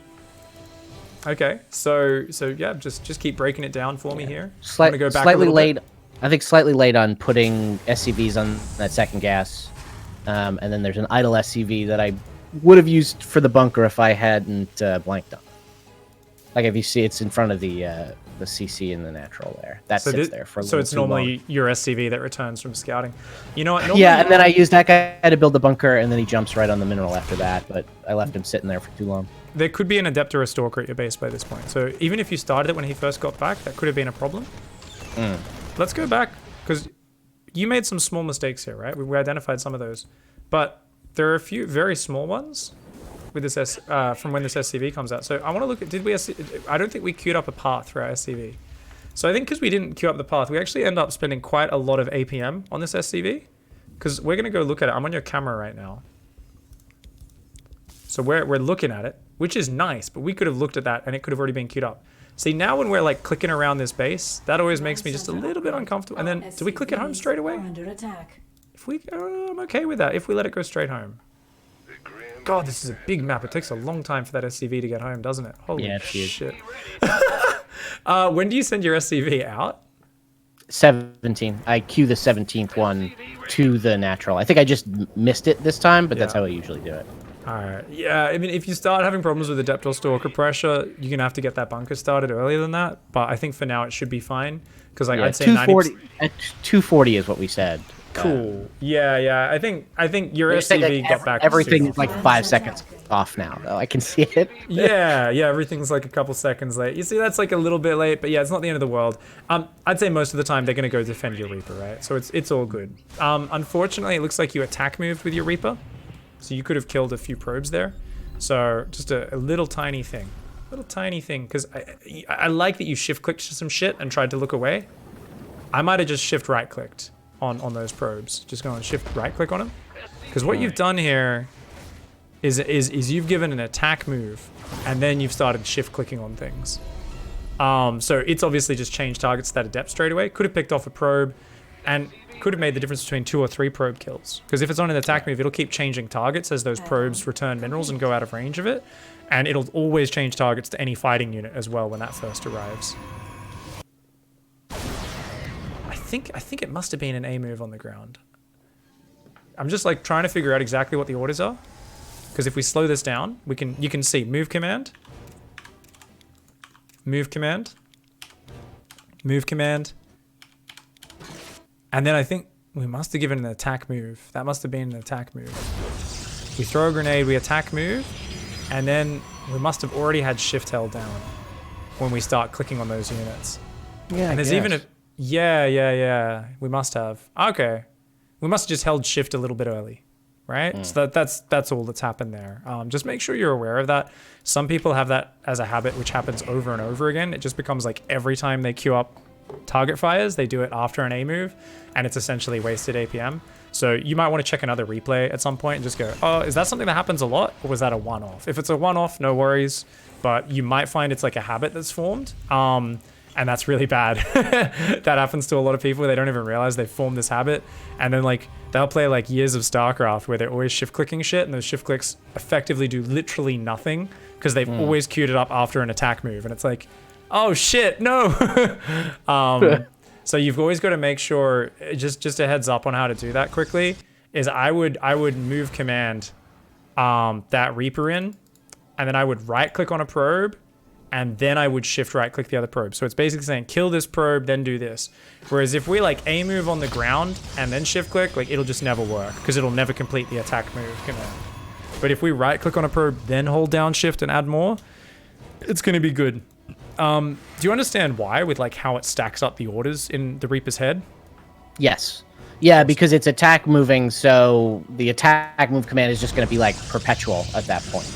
[SPEAKER 1] Okay, so yeah, just keep breaking it down for me here. Go back
[SPEAKER 2] slightly late. I think slightly late on putting SCVs on that second gas, and then there's an idle SCV that I would have used for the bunker if I hadn't blanked on. Like if you see, it's in front of the CC and the natural there. That sits there for a little
[SPEAKER 1] So it's normally your SCV that returns from scouting. You know what?
[SPEAKER 2] Yeah, and then I used that guy to build the bunker, and then he jumps right on the mineral after that. But I left him sitting there for too long.
[SPEAKER 1] There could be an adept or a stalker at your base by this point. So even if you started it when he first got back, that could have been a problem. Let's go back, because you made some small mistakes here, right? We identified some of those, but there are a few very small ones with this from when this SCV comes out. So I want to look at, I don't think we queued up a path for our SCV. So I think because we didn't queue up the path, we actually end up spending quite a lot of APM on this SCV. Because we're going to go look at it. I'm on your camera right now. So we're looking at it, which is nice, but we could have looked at that and it could have already been queued up. See, now when we're like clicking around this base, that always makes me just a little bit uncomfortable. And then, do we click it home straight away? If we, I'm okay with that. If we let it go straight home. God, this is a big map. It takes a long time for that SCV to get home, doesn't it? Holy shit. When do you send your SCV out?
[SPEAKER 2] 17. I queue the 17th one to the natural. I think I just missed it this time, but that's how I usually do it.
[SPEAKER 1] Alright, yeah, I mean, if you start having problems with the depth or stalker pressure, you're going to have to get that bunker started earlier than that, but I think for now it should be fine, because like, I'd say
[SPEAKER 2] 240, at 240 is what we said.
[SPEAKER 1] Cool. Yeah, I think your SCV got back.
[SPEAKER 2] Everything's like 5 seconds off now, though. I can see it.
[SPEAKER 1] yeah, everything's like a couple seconds late. You see, that's like a little bit late, but yeah, it's not the end of the world. I'd say most of the time they're going to go defend your Reaper, right? So it's all good. Unfortunately, it looks like you attack moved with your Reaper. So you could have killed a few probes there. So just a little tiny thing. Because I like that you shift-clicked some shit and tried to look away. I might have just shift-right-clicked on those probes. Just go and shift-right-click on them. Because what you've done here is you've given an attack move, and then you've started shift-clicking on things. So it's obviously just changed targets that are depth straight away. Could have picked off a probe, and could have made the difference between 2 or 3 probe kills. Because if it's on an attack move, it'll keep changing targets as those probes return minerals and go out of range of it. And it'll always change targets to any fighting unit as well when that first arrives. I think it must have been an A move on the ground. I'm just like trying to figure out exactly what the orders are. Because if we slow this down, you can see move command. Move command. Move command. And then I think we must have given an attack move. That must have been an attack move. We throw a grenade, we attack move, and then we must have already had shift held down when we start clicking on those units.
[SPEAKER 2] Yeah,
[SPEAKER 1] and there's even a... Yeah. We must have. Okay. We must have just held shift a little bit early, right? So that's all that's happened there. Just make sure you're aware of that. Some people have that as a habit which happens over and over again. It just becomes like every time they queue up target fires, they do it after an A move, and it's essentially wasted APM. So you might want to check another replay at some point and just go, oh, is that something that happens a lot, or was that a one-off? If it's a one-off, no worries, but you might find it's like a habit that's formed, and that's really bad. That happens to a lot of people. They don't even realize they've formed this habit, and then like they'll play like years of StarCraft where they're always shift-clicking shit, and those shift clicks effectively do literally nothing because they've always queued it up after an attack move, and it's like, oh shit, no. So you've always got to make sure, just a heads up on how to do that quickly, is I would move command that Reaper in, and then I would right click on a probe, and then I would shift right click the other probe. So it's basically saying kill this probe, then do this. Whereas if we like A move on the ground and then shift click, like it'll just never work because it'll never complete the attack move command. But if we right click on a probe, then hold down shift and add more, it's going to be good. Do you understand why with like how it stacks up the orders in the Reaper's head?
[SPEAKER 2] Yes. Yeah, because it's attack moving, so the attack move command is just going to be like perpetual at that point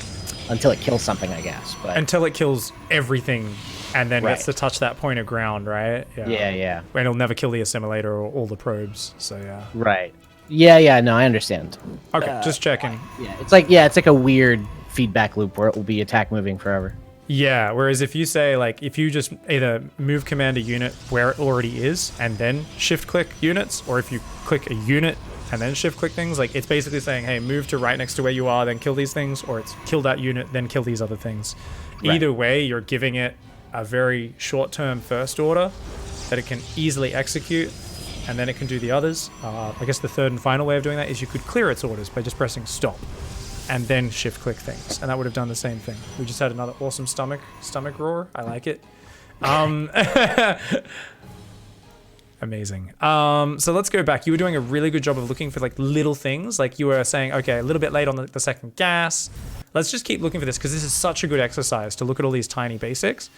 [SPEAKER 2] until it kills something, I guess. But
[SPEAKER 1] until it kills everything and then gets to touch that point of ground, right?
[SPEAKER 2] Yeah.
[SPEAKER 1] And it'll never kill the assimilator or all the probes. So yeah.
[SPEAKER 2] Right. Yeah. No, I understand.
[SPEAKER 1] Okay, just checking.
[SPEAKER 2] Yeah, it's like a weird feedback loop where it will be attack moving forever.
[SPEAKER 1] Yeah, whereas if you say, like, if you just either move command a unit where it already is and then shift click units, or if you click a unit and then shift click things, like, it's basically saying, hey, move to right next to where you are, then kill these things, or it's kill that unit, then kill these other things. Right. Either way, you're giving it a very short-term first order that it can easily execute, and then it can do the others. I guess the third and final way of doing that is you could clear its orders by just pressing stop and then shift click things, and that would have done the same thing. We just had another awesome stomach roar. I like it. Amazing. So let's go back. You were doing a really good job of looking for like little things. Like you were saying, okay, a little bit late on the second gas. Let's just keep looking for this because this is such a good exercise to look at all these tiny basics.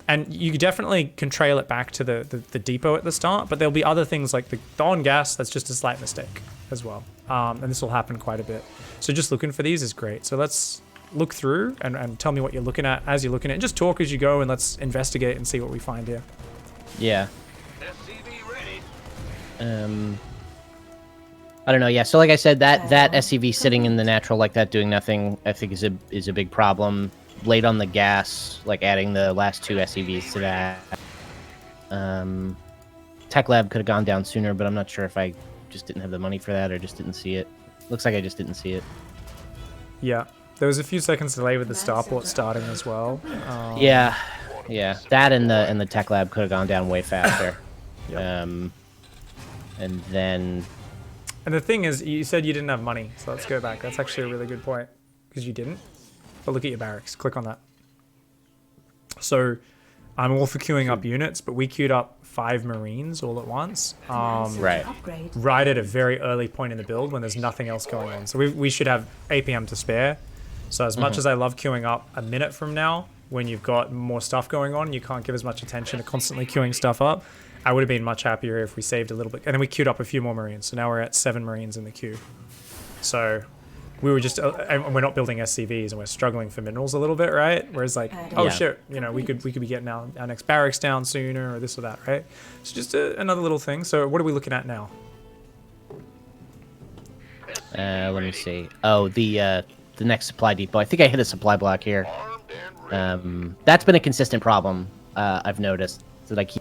[SPEAKER 1] And you definitely can trail it back to the depot at the start, but there'll be other things like the on gas, that's just a slight mistake as well. And this will happen quite a bit. So just looking for these is great. So let's look through and tell me what you're looking at as you're looking at it. Just talk as you go and let's investigate and see what we find here.
[SPEAKER 2] Yeah. I don't know. Yeah. So like I said, that SCV sitting in the natural like that, doing nothing, I think is a big problem. Late on the gas, like adding the last 2 SCVs to that. Tech Lab could have gone down sooner, but I'm not sure if I just didn't have the money for that or just didn't see it. Looks like I just didn't see it.
[SPEAKER 1] Yeah. There was a few seconds delay with the starport starting as well.
[SPEAKER 2] Yeah. That and the Tech Lab could have gone down way faster.
[SPEAKER 1] Yep.
[SPEAKER 2] And then...
[SPEAKER 1] And the thing is, you said you didn't have money, so let's go back. That's actually a really good point, because you didn't. But look at your barracks. Click on that. So I'm all for queuing up units, but we queued up 5 Marines all at once. Right at a very early point in the build when there's nothing else going on. So we should have APM to spare. So as much as I love queuing up a minute from now, when you've got more stuff going on, you can't give as much attention to constantly queuing stuff up. I would have been much happier if we saved a little bit. And then we queued up a few more Marines. So now we're at 7 Marines in the queue. So we were just, and we're not building SCVs and we're struggling for minerals a little bit, right? Whereas like, oh shit, you know, we could be getting our next barracks down sooner or this or that, right? So just another little thing. So what are we looking at now?
[SPEAKER 2] Let me see. Oh, the next supply depot. I think I hit a supply block here. That's been a consistent problem. I've noticed that I keep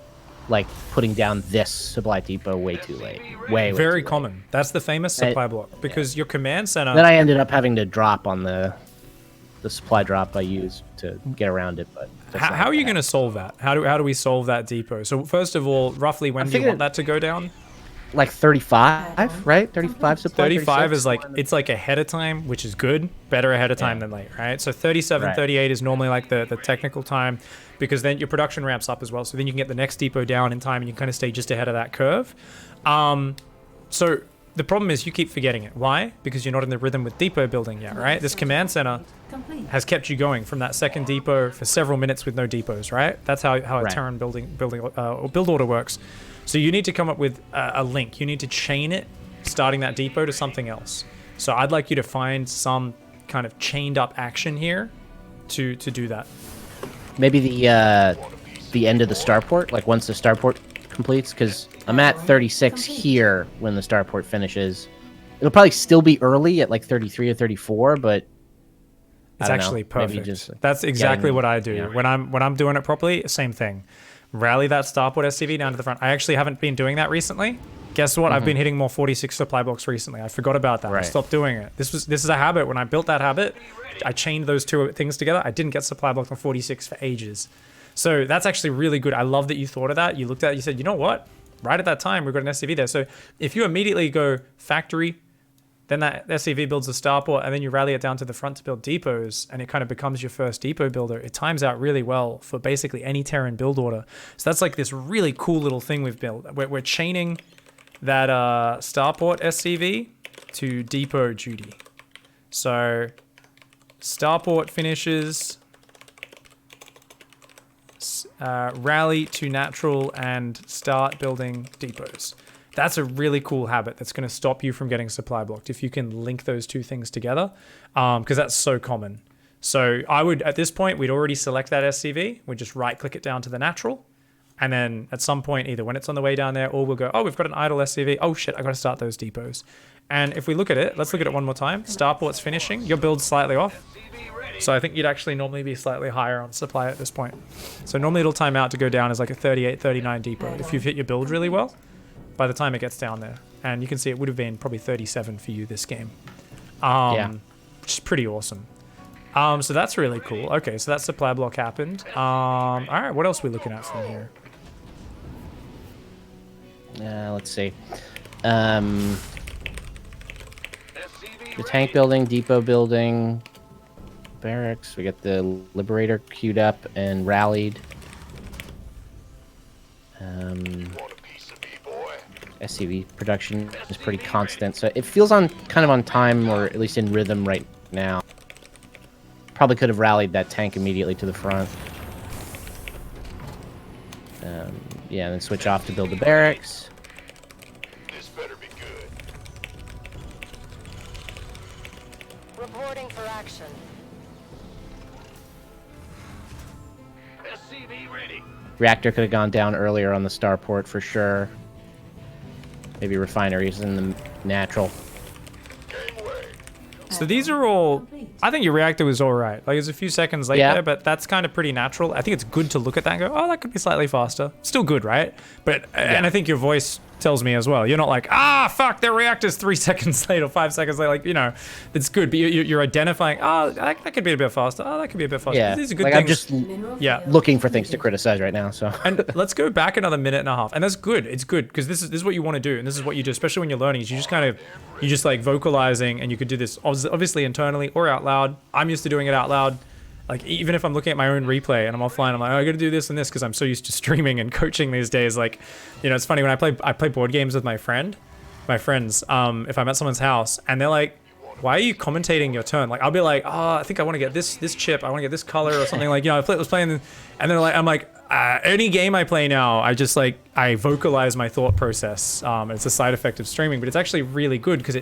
[SPEAKER 2] like putting down this supply depot way too late. Way
[SPEAKER 1] Very
[SPEAKER 2] too
[SPEAKER 1] common.
[SPEAKER 2] late.
[SPEAKER 1] That's the famous supply block because your command center.
[SPEAKER 2] Then I ended up having to drop on the supply drop I used to get around it. But
[SPEAKER 1] how are you going to solve that? How do we solve that depot? So first of all, roughly when do you want that to go down?
[SPEAKER 2] Like 35, right? 35 supply.
[SPEAKER 1] 35
[SPEAKER 2] 36?
[SPEAKER 1] is like, it's like ahead of time, which is good. Better ahead of time than late, right? So 37, 38 is normally like the technical time, because then your production ramps up as well. So then you can get the next depot down in time and you kind of stay just ahead of that curve. So the problem is you keep forgetting it. Why? Because you're not in the rhythm with depot building yet, right? This command center has kept you going from that second depot for several minutes with no depots, right? That's how a Terran build order works. So you need to come up with a link. You need to chain it, starting that depot to something else. So I'd like you to find some kind of chained up action here to do that.
[SPEAKER 2] Maybe the end of the starport, like once the starport completes, because I'm at 36 here when the starport finishes. It'll probably still be early at like 33 or 34, but
[SPEAKER 1] it's actually perfect. That's exactly what I do. When I'm doing it properly, same thing. Rally that starport SCV down to the front. I actually haven't been doing that recently. Guess what? I've been hitting more 46 supply blocks recently. I forgot about that. I stopped doing it. This is a habit. When I built that habit, I chained those two things together. I didn't get supply blocks on 46 for ages. So that's actually really good. I love that you thought of that. You looked at it, you said, you know what? Right at that time, we've got an SCV there. So if you immediately go factory, then that SCV builds a starport, and then you rally it down to the front to build depots, and it kind of becomes your first depot builder. It times out really well for basically any Terran build order. So that's like this really cool little thing we've built. We're chaining that starport SCV to depot duty. So starport finishes, rally to natural, and start building depots. That's a really cool habit that's going to stop you from getting supply blocked if you can link those two things together, because that's so common. So I would, at this point, we'd already select that SCV. We'd just right-click it down to the natural. And then at some point, either when it's on the way down there, or we'll go, oh, we've got an idle SCV. Oh, shit, I got to start those depots. And if we look at it, let's look at it one more time. Starport's finishing. Your build's slightly off. So I think you'd actually normally be slightly higher on supply at this point. So normally it'll time out to go down as like a 38, 39 depot if you've hit your build really well. By the time it gets down there, and you can see it would have been probably 37 for you this game, which is pretty awesome. So that's really cool. Okay, so that supply block happened. All right, what else are we looking at from here?
[SPEAKER 2] Let's see. The tank building, depot building, barracks. We got the Liberator queued up and rallied. SCV production is pretty constant, so it feels kind of on time, or at least in rhythm right now. Probably could have rallied that tank immediately to the front. Yeah, and then switch off to build the barracks.
[SPEAKER 4] This better be good.
[SPEAKER 5] Reporting for action.
[SPEAKER 2] Reactor could have gone down earlier on the starport for sure. Maybe refineries in the natural.
[SPEAKER 1] So these are all, I think your reactor was all right. Like, it's a few seconds late there, but that's kind of pretty natural. I think it's good to look at that and go, oh, that could be slightly faster. Still good, right? But, and I think your voice tells me as well. You're not like, fuck, their reactor's 3 seconds late or 5 seconds late. Like, you know, it's good. But you're identifying, that could be a bit faster. Oh, that could be a bit faster.
[SPEAKER 2] Yeah,
[SPEAKER 1] These are good
[SPEAKER 2] like
[SPEAKER 1] things.
[SPEAKER 2] I'm just looking for things to criticize right now. So
[SPEAKER 1] And let's go back another minute and a half. And that's good. It's good because this is what you want to do. And this is what you do, especially when you're learning. Is you just like vocalizing, and you could do this obviously internally or out loud. I'm used to doing it out loud. Like, even if I'm looking at my own replay and I'm offline, I'm like, I got to do this and this because I'm so used to streaming and coaching these days. Like, you know, it's funny when I play board games with my friends. If I'm at someone's house and they're like, why are you commentating your turn? Like, I'll be like, I think I want to get this chip. I want to get this color or something. Like, you know, I was playing, and they're like, I'm like, any game I play now, I vocalize my thought process. It's a side effect of streaming, but it's actually really good because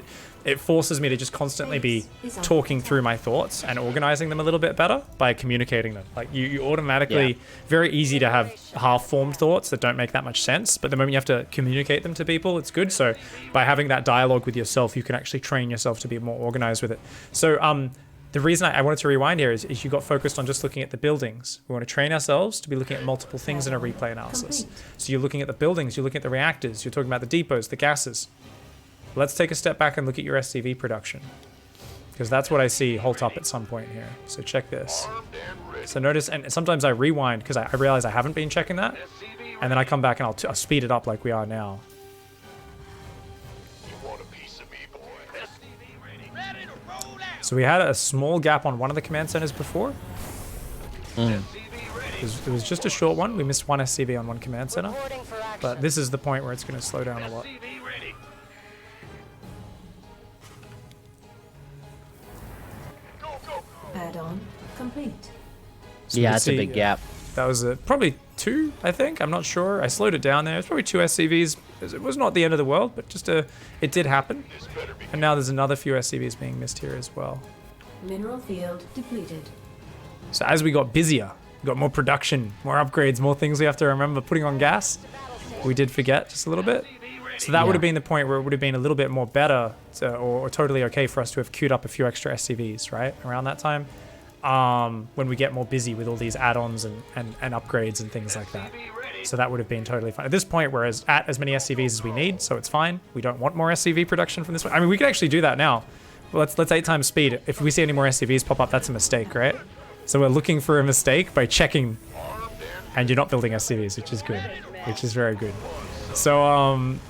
[SPEAKER 1] it forces me to just constantly be talking through my thoughts and organizing them a little bit better by communicating them. Like, you automatically, very easy to have half-formed thoughts that don't make that much sense, but the moment you have to communicate them to people, it's good. So by having that dialogue with yourself, you can actually train yourself to be more organized with it. So the reason I wanted to rewind here is you got focused on just looking at the buildings. We want to train ourselves to be looking at multiple things in a replay analysis. So you're looking at the buildings, you're looking at the reactors, you're talking about the depots, the gases. Let's take a step back and look at your SCV production, because that's what I see halt up at some point here. So check this. So notice, and sometimes I rewind because I realize I haven't been checking that, and then I come back and I'll speed it up like we are now. So we had a small gap on one of the command centers before. It was just a short one. We missed one SCV on one command center, but this is the point where it's going to slow down a lot.
[SPEAKER 3] Add-on complete.
[SPEAKER 1] So
[SPEAKER 2] yeah, it's a big gap.
[SPEAKER 1] That was probably 2, I think. I'm not sure. I slowed it down there. It's probably 2 SCVs. It was not the end of the world, but just it did happen. And now there's another few SCVs being missed here as well.
[SPEAKER 3] Mineral field depleted.
[SPEAKER 1] So as we got busier, we got more production, more upgrades, more things we have to remember putting on gas. We did forget just a little bit. So that would have been the point where it would have been a little bit more better or totally okay for us to have queued up a few extra SCVs, right? Around that time. When we get more busy with all these add-ons and upgrades and things like that. So that would have been totally fine. At this point, we're at as many SCVs as we need, so it's fine. We don't want more SCV production from this one. I mean, we could actually do that now. Well, let's 8 times speed. If we see any more SCVs pop up, that's a mistake, right? So we're looking for a mistake by checking, and you're not building SCVs, which is good, which is very good. So,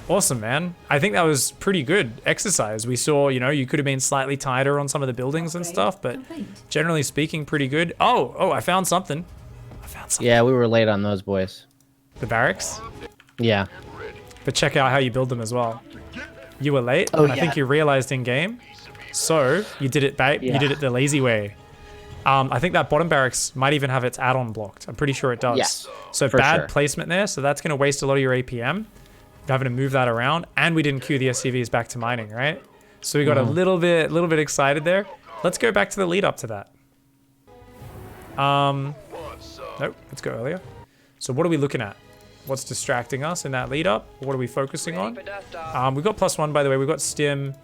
[SPEAKER 1] awesome, man. I think that was pretty good exercise. We saw, you know, you could have been slightly tighter on some of the buildings and stuff, but generally speaking, pretty good. Oh, I found something.
[SPEAKER 2] Yeah, we were late on those boys.
[SPEAKER 1] The barracks?
[SPEAKER 2] Yeah.
[SPEAKER 1] But check out how you build them as well. You were late,
[SPEAKER 2] Oh,
[SPEAKER 1] and I think you realized in game. So you did it, you did it the lazy way. I think that bottom barracks might even have its add-on blocked. I'm pretty sure it does.
[SPEAKER 2] Yes,
[SPEAKER 1] So bad placement there. So that's going to waste a lot of your APM. Having to move that around, and we didn't queue the SCVs back to mining, right? So we got a little bit excited there. Let's go back to the lead up to that. Nope, let's go earlier. So what are we looking at? What's distracting us in that lead up? What are we focusing on? We've got +1, by the way. We've got stim.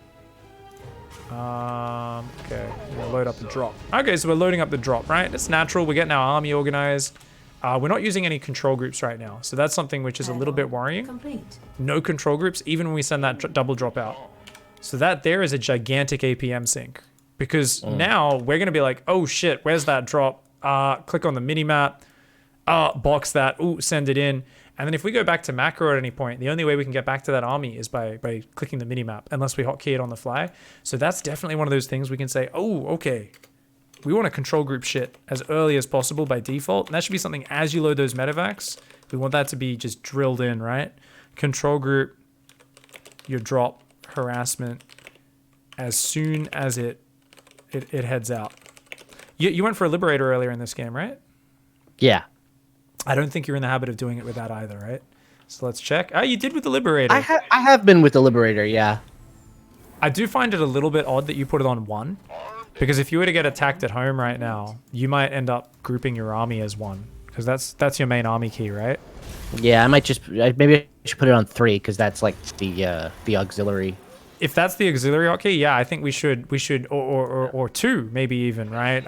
[SPEAKER 1] Okay, we're gonna load up the drop. Okay, so we're loading up the drop, right? It's natural. We're getting our army organized. We're not using any control groups right now, so that's something which is a little bit worrying. No control groups, even when we send that double drop out. So that there is a gigantic APM sink, because now we're gonna be like, oh shit, where's that drop? Click on the mini map, box that, send it in. And then if we go back to macro at any point, the only way we can get back to that army is by clicking the minimap, unless we hotkey it on the fly. So that's definitely one of those things we can say, oh, okay, we want to control group shit as early as possible by default. And that should be something as you load those medevacs, we want that to be just drilled in, right? Control group, your drop, harassment, as soon as it heads out. You went for a Liberator earlier in this game, right?
[SPEAKER 2] Yeah.
[SPEAKER 1] I don't think you're in the habit of doing it with that either, right? So let's check. Oh, you did with the Liberator.
[SPEAKER 2] I have been with the Liberator, yeah.
[SPEAKER 1] I do find it a little bit odd that you put it on 1, because if you were to get attacked at home right now, you might end up grouping your army as 1, Because that's your main army key, right?
[SPEAKER 2] Yeah, I might just maybe I should put it on 3 because that's like the auxiliary.
[SPEAKER 1] If that's the auxiliary hotkey, yeah, I think we should or 2 maybe even, right?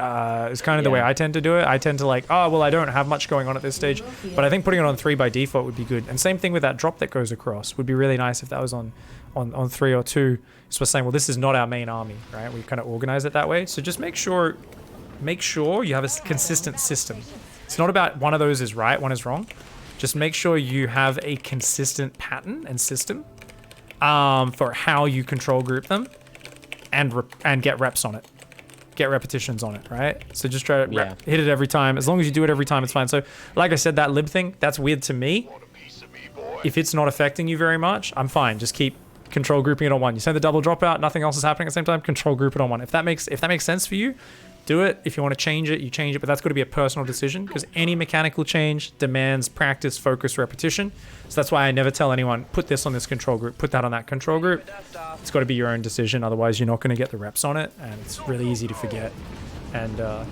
[SPEAKER 1] It's kind of the way
[SPEAKER 2] Yeah.
[SPEAKER 1] I tend to do it. I tend to like, oh well, I don't have much going on at this stage, but I think putting it on 3 by default would be good. And same thing with that drop that goes across would be really nice if that was on 3 or 2. So we're saying, well, this is not our main army, right? We kind of organize it that way. So just make sure you have a consistent system. It's not about one of those is right, one is wrong. Just make sure you have a consistent pattern and system for how you control group them and get reps on it. Get repetitions on it, right? So just try to hit it every time. As long as you do it every time, it's fine. So like I said, that lib thing, that's weird to me.
[SPEAKER 4] Want a piece of me, boy?
[SPEAKER 1] If it's not affecting you very much, I'm fine. Just keep control grouping it on 1. You send the double drop out, nothing else is happening at the same time, control group it on 1. If that makes sense for you, do it. If you want to change it, you change it, but that's got to be a personal decision because any mechanical change demands practice, focus, repetition. So that's why I never tell anyone, put this on this control group, put that on that control group. It's got to be your own decision. Otherwise, you're not going to get the reps on it, and it's really easy to forget and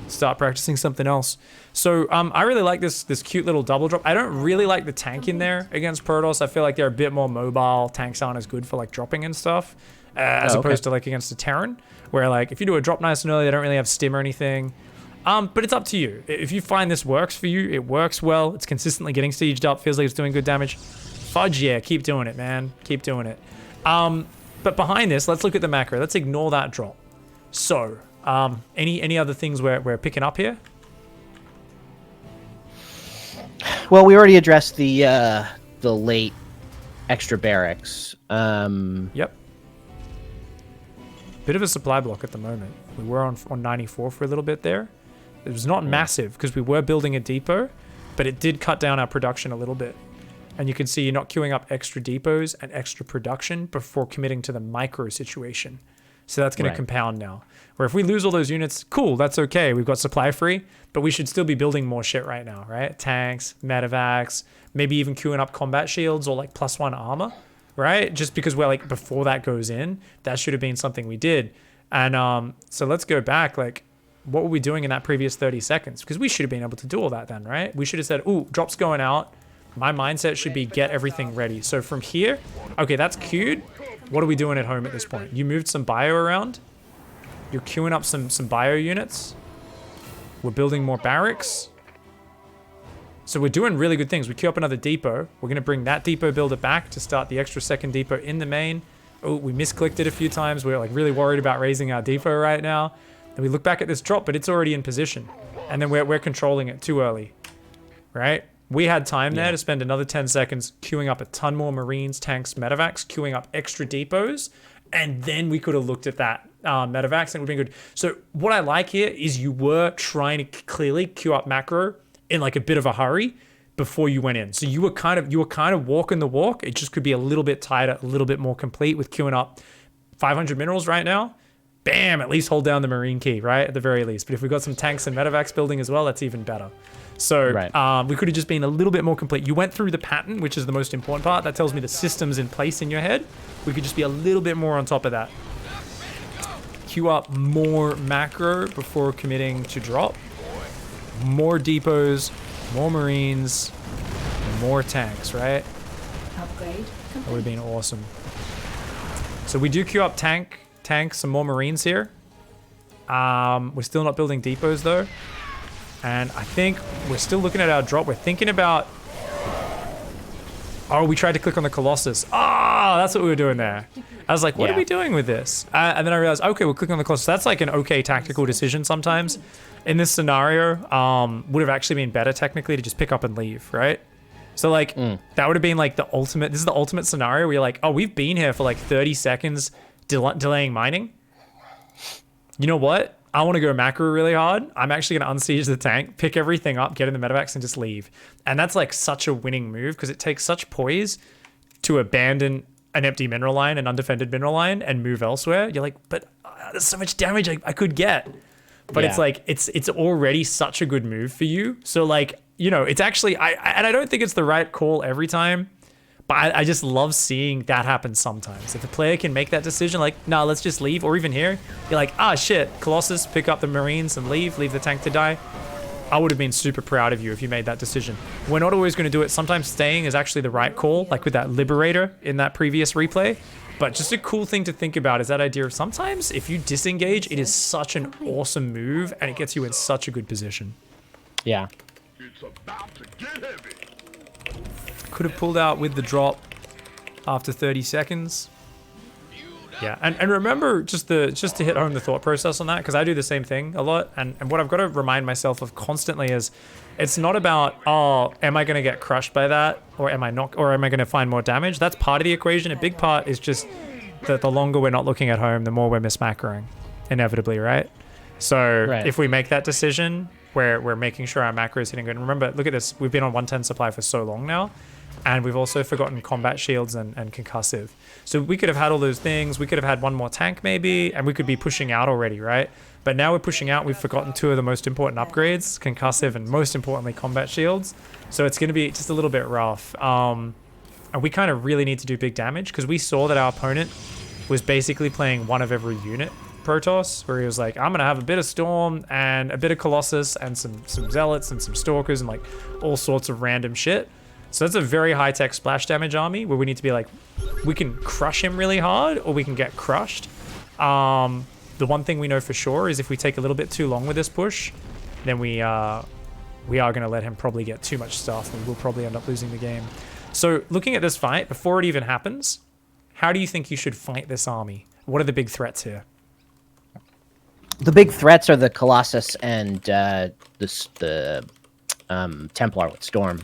[SPEAKER 1] start practicing something else. So I really like this cute little double drop. I don't really like the tank in there against Protoss. I feel like they're a bit more mobile. Tanks aren't as good for like dropping and stuff as opposed to like against a Terran, where like if you do a drop nice and early, they don't really have stim or anything. But it's up to you. If you find this works for you, it works well. It's consistently getting sieged up. Feels like it's doing good damage. Fudge, yeah, keep doing it, man. Keep doing it. But behind this, let's look at the macro. Let's ignore that drop. So, any other things we're picking up here?
[SPEAKER 2] Well, we already addressed the late extra barracks.
[SPEAKER 1] Yep. Bit of a supply block at the moment. We were on 94 for a little bit there. It was not massive because we were building a depot, but it did cut down our production a little bit. And you can see you're not queuing up extra depots and extra production before committing to the micro situation. So that's going to compound now. Where if we lose all those units, cool, that's okay. We've got supply free, but we should still be building more shit right now, right? Tanks, medevacs, maybe even queuing up combat shields or like +1 armor, right? Just because we're like, before that goes in, that should have been something we did. And so let's go back, like, what were we doing in that previous 30 seconds? Because we should have been able to do all that then, right? We should have said, ooh, drop's going out. My mindset should be get everything ready. So from here, okay, that's queued. What are we doing at home at this point? You moved some bio around. You're queuing up some bio units. We're building more barracks. So we're doing really good things. We queue up another depot. We're going to bring that depot builder back to start the extra second depot in the main. Oh, we misclicked it a few times. We're like really worried about raising our depot right now. And we look back at this drop, but it's already in position. And then we're controlling it too early, right? We had time there to spend another 10 seconds queuing up a ton more Marines, tanks, medevacs, queuing up extra depots, and then we could have looked at that medevacs and it would have been good. So what I like here is you were trying to clearly queue up macro in like a bit of a hurry before you went in. So you were kind of walking the walk. It just could be a little bit tighter, a little bit more complete with queuing up 500 minerals right now. Bam, at least hold down the Marine key, right? At the very least. But if we've got some tanks and medevacs building as well, that's even better. So we could have just been a little bit more complete. You went through the pattern, which is the most important part. That tells me the system's in place in your head. We could just be a little bit more on top of that. Queue up more macro before committing to drop. More depots, more Marines, more tanks, right?
[SPEAKER 3] Upgrade
[SPEAKER 1] That would have been awesome. So we do queue up tanks, some more Marines here. We're still not building depots though. And I think we're still looking at our drop. We're thinking about... Oh, we tried to click on the Colossus. Ah, that's what we were doing there. I was like, what are we doing with this? And then I realized, okay, we're clicking on the Colossus. That's like an okay tactical decision sometimes. In this scenario, would have actually been better technically to just pick up and leave, right? So like, that would have been like the ultimate... This is the ultimate scenario where you're like, oh, we've been here for like 30 seconds delaying mining. You know what? I want to go macro really hard. I'm actually going to unsiege the tank, pick everything up, get in the medevacs, and just leave. And that's like such a winning move because it takes such poise to abandon an empty mineral line, an undefended mineral line, and move elsewhere. You're like, but there's so much damage I could get. But it's like, it's already such a good move for you. So like, you know, it's actually, and I don't think it's the right call every time. But I just love seeing that happen sometimes. If a player can make that decision, like, nah, let's just leave. Or even here, you're like, ah, shit, Colossus, pick up the Marines and leave the tank to die. I would have been super proud of you if you made that decision. We're not always going to do it. Sometimes staying is actually the right call, like with that Liberator in that previous replay. But just a cool thing to think about is that idea of sometimes if you disengage, it is such an awesome move and it gets you in such a good position.
[SPEAKER 2] Yeah.
[SPEAKER 4] It's about to get heavy.
[SPEAKER 1] Could have pulled out with the drop after 30 seconds. Yeah, and remember just to hit home the thought process on that, because I do the same thing a lot, and what I've got to remind myself of constantly is it's not about, oh, am I going to get crushed by that, or am I not, or am I going to find more damage? That's part of the equation. A big part is just that the longer we're not looking at home, the more we're mismacroing, inevitably, right? So if we make that decision where we're making sure our macro is hitting good, and remember, look at this, we've been on 110 supply for so long now, and we've also forgotten combat shields and concussive. So we could have had all those things. We could have had one more tank maybe, and we could be pushing out already, right? But now we're pushing out. We've forgotten two of the most important upgrades, concussive and most importantly, combat shields. So it's going to be just a little bit rough. And we kind of really need to do big damage because we saw that our opponent was basically playing one of every unit Protoss, where he was like, I'm going to have a bit of Storm and a bit of Colossus and some Zealots and some Stalkers and like all sorts of random shit. So that's a very high-tech splash damage army where we need to be like, we can crush him really hard or we can get crushed. The one thing we know for sure is if we take a little bit too long with this push, then we are going to let him probably get too much stuff and we'll probably end up losing the game. So looking at this fight, before it even happens, how do you think you should fight this army? What are the big threats here?
[SPEAKER 2] The big threats are the Colossus and the Templar with Storm.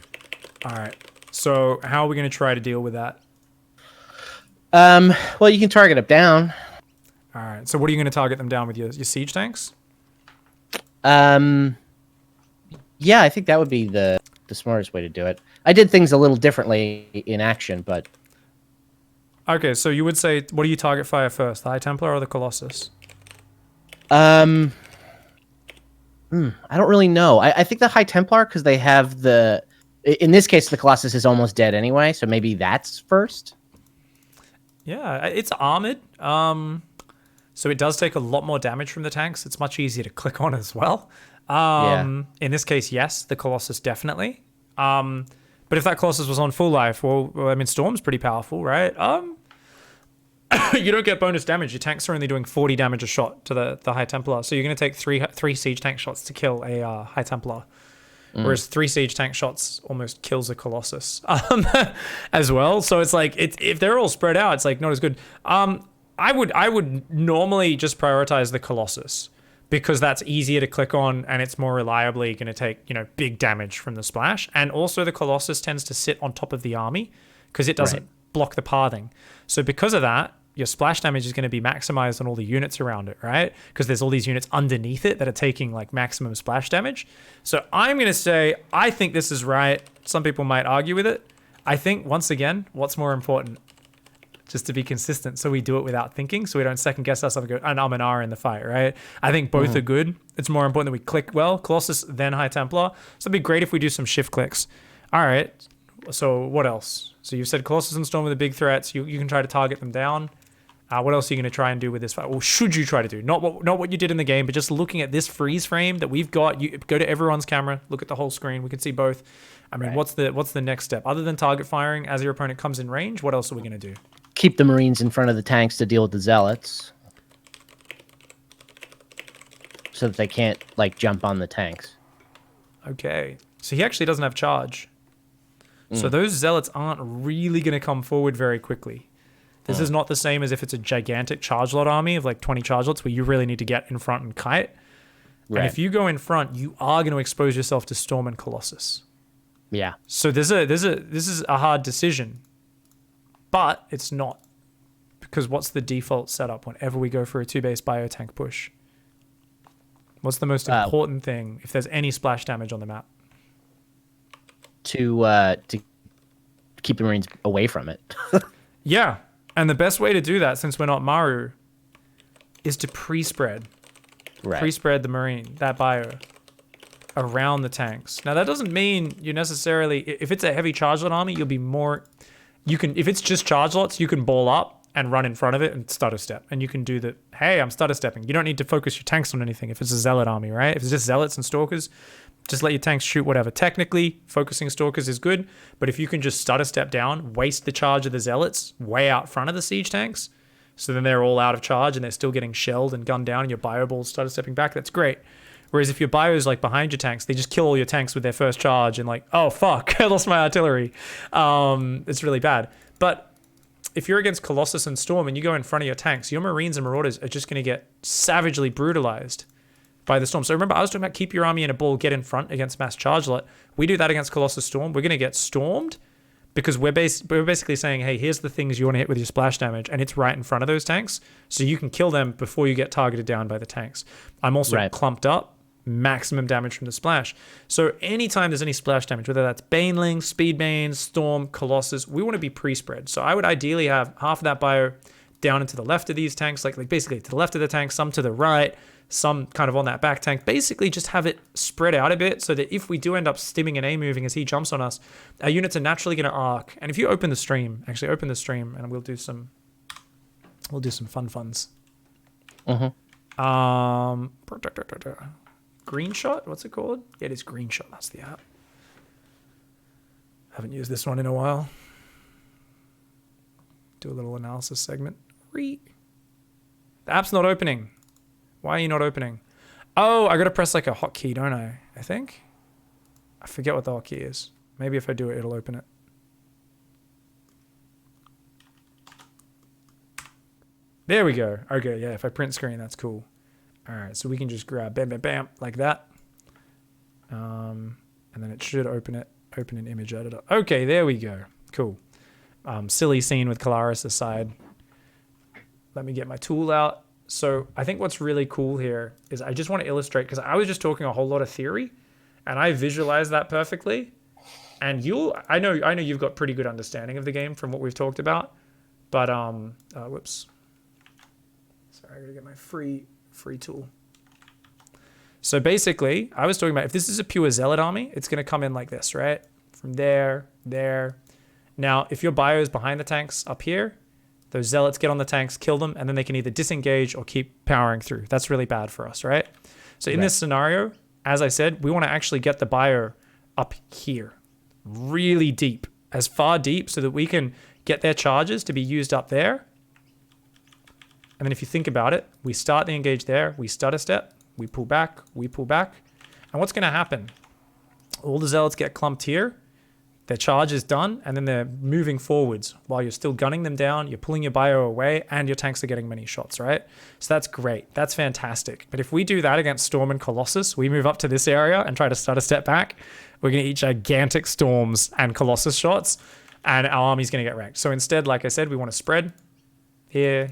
[SPEAKER 1] All right. So how are we going to try to deal with that?
[SPEAKER 2] Well, you can target them down.
[SPEAKER 1] All right. So what are you going to target them down with your siege tanks?
[SPEAKER 2] Yeah, I think that would be the smartest way to do it. I did things a little differently in action, but...
[SPEAKER 1] Okay, so you would say, what do you target fire first, the High Templar or the Colossus?
[SPEAKER 2] I don't really know. I think the High Templar, because they have the... In this case, the Colossus is almost dead anyway, so maybe that's first.
[SPEAKER 1] Yeah, it's armored. So it does take a lot more damage from the tanks. It's much easier to click on as well. In this case, yes, the Colossus definitely. But if that Colossus was on full life, well, I mean, Storm's pretty powerful, right? You don't get bonus damage. Your tanks are only doing 40 damage a shot to the High Templar. So you're going to take three siege tank shots to kill a High Templar. Whereas 3 siege tank shots almost kills a Colossus as well. So it's like, if they're all spread out, it's like not as good. I would normally just prioritize the Colossus because that's easier to click on and it's more reliably going to take, big damage from the splash. And also the Colossus tends to sit on top of the army because it doesn't block the pathing. So because of that, your splash damage is going to be maximized on all the units around it, right? Because there's all these units underneath it that are taking like maximum splash damage. So I'm going to say, I think this is right. Some people might argue with it. I think, once again, what's more important? Just to be consistent, so we do it without thinking, so we don't second guess ourselves and go, and I'm an R in the fight, right? I think both are good. It's more important that we click well, Colossus, then High Templar. So it'd be great if we do some shift clicks. All right, so what else? So you've said Colossus and Storm are the big threats. You can try to target them down. What else are you going to try and do with this fight? Or should you try to do? Not what you did in the game, but just looking at this freeze frame that we've got. You go to everyone's camera, look at the whole screen. We can see both. I mean, what's the next step? Other than target firing as your opponent comes in range, what else are we going to do?
[SPEAKER 2] Keep the Marines in front of the tanks to deal with the Zealots. So that they can't, jump on the tanks.
[SPEAKER 1] Okay. So he actually doesn't have charge. So those Zealots aren't really going to come forward very quickly. This is not the same as if it's a gigantic charge lot army of 20 charge lots where you really need to get in front and kite. Right. And if you go in front, you are going to expose yourself to Storm and Colossus.
[SPEAKER 2] Yeah.
[SPEAKER 1] So this is a hard decision. But it's not. Because what's the default setup whenever we go for a 2-base biotank push? What's the most important thing if there's any splash damage on the map?
[SPEAKER 2] To keep the Marines away from it.
[SPEAKER 1] Yeah. And the best way to do that, since we're not Maru, is to pre-spread.
[SPEAKER 2] Right.
[SPEAKER 1] Pre-spread the Marine, that bio, around the tanks. Now, that doesn't mean you necessarily... If it's a heavy charge lot army, you'll be more... If it's just charge lots, you can ball up and run in front of it and stutter step. And you can do hey, I'm stutter stepping. You don't need to focus your tanks on anything if it's a Zealot army, right? If it's just Zealots and Stalkers, Just let your tanks shoot whatever. Technically, focusing stalkers is good, but if you can just stutter step down, waste the charge of the zealots way out front of the siege tanks, so then they're all out of charge and they're still getting shelled and gunned down and your bio balls stutter stepping back, that's great. Whereas if your bio is like behind your tanks, they just kill all your tanks with their first charge and like, oh fuck, I lost my artillery. It's really bad. But if you're against Colossus and Storm and you go in front of your tanks, your Marines and Marauders are just going to get savagely brutalized by the Storm. So remember, I was talking about keep your army in a ball, get in front against mass charge lot. We do that against Colossus Storm. We're going to get stormed because we're basically saying, hey, here's the things you want to hit with your splash damage, and it's right in front of those tanks, so you can kill them before you get targeted down by the tanks. I'm also clumped up, maximum damage from the splash. So anytime there's any splash damage, whether that's Baneling, Speed Bane, Storm, Colossus, we want to be pre-spread. So I would ideally have half of that bio down into the left of these tanks, like basically to the left of the tank, some to the right, some kind of on that back tank. Basically just have it spread out a bit so that if we do end up stimming and A-moving as he jumps on us, our units are naturally going to arc. And if you open the stream, actually open the stream and we'll do some funs. Green Shot? What's it called? Yeah, it is Green Shot. That's the app. Haven't used this one in a while. Do a little analysis segment. The app's not opening. Why are you not opening? Oh, I gotta press like a hotkey, don't I? I think. I forget what the hotkey is. Maybe if I do it, it'll open it. There we go. Okay, yeah, if I print screen, that's cool. All right, so we can just grab bam, bam, bam, like that. And then it should open an image editor. Okay, there we go. Cool. Silly scene with Kalaris aside. Let me get my tool out. So I think what's really cool here is I just want to illustrate, because I was just talking a whole lot of theory and I visualized that perfectly. And I know you've got pretty good understanding of the game from what we've talked about, but whoops. Sorry, I gotta get my free tool. So basically, I was talking about if this is a pure zealot army, it's gonna come in like this, right? From there. Now, if your bio is behind the tanks up here, those zealots get on the tanks, kill them, and then they can either disengage or keep powering through. That's really bad for us, right? So in this scenario, as I said, we want to actually get the bio up here, really deep, as far deep so that we can get their charges to be used up there. And then if you think about it, we start the engage there, we stutter step, we pull back. And what's going to happen? All the zealots get clumped here. Their charge is done, and then they're moving forwards while you're still gunning them down, you're pulling your bio away, and your tanks are getting many shots, right? So that's great. That's fantastic. But if we do that against Storm and Colossus, we move up to this area and try to start a step back, we're going to eat gigantic Storms and Colossus shots, and our army's going to get wrecked. So instead, like I said, we want to spread here,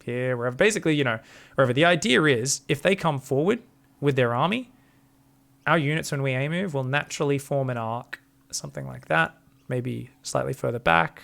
[SPEAKER 1] wherever. Basically, wherever. The idea is, if they come forward with their army, our units, when we A-move, will naturally form an arc. Something like that, maybe slightly further back,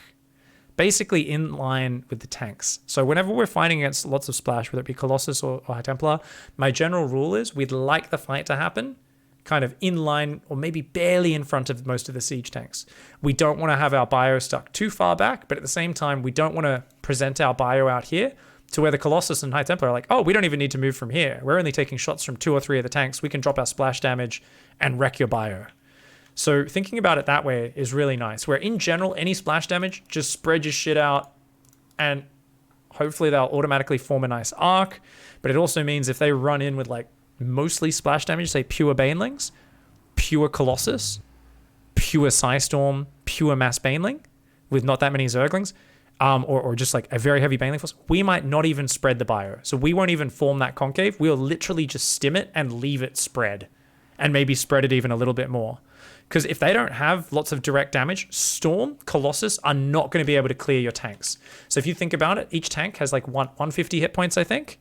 [SPEAKER 1] basically in line with the tanks. So whenever we're fighting against lots of splash, whether it be Colossus or High Templar, my general rule is we'd like the fight to happen kind of in line or maybe barely in front of most of the siege tanks. We don't want to have our bio stuck too far back, but at the same time, we don't want to present our bio out here to where the Colossus and High Templar are like, oh, we don't even need to move from here. We're only taking shots from 2 or 3 of the tanks. We can drop our splash damage and wreck your bio. So thinking about it that way is really nice, where in general, any splash damage, just spread your shit out and hopefully they'll automatically form a nice arc. But it also means if they run in with like mostly splash damage, say pure Banelings, pure Colossus, pure Psystorm, pure Mass Baneling with not that many Zerglings, or just like a very heavy Baneling force, we might not even spread the bio. So we won't even form that concave. We'll literally just stim it and leave it spread and maybe spread it even a little bit more. Because if they don't have lots of direct damage, Storm, Colossus are not going to be able to clear your tanks. So if you think about it, each tank has like 150 hit points, I think.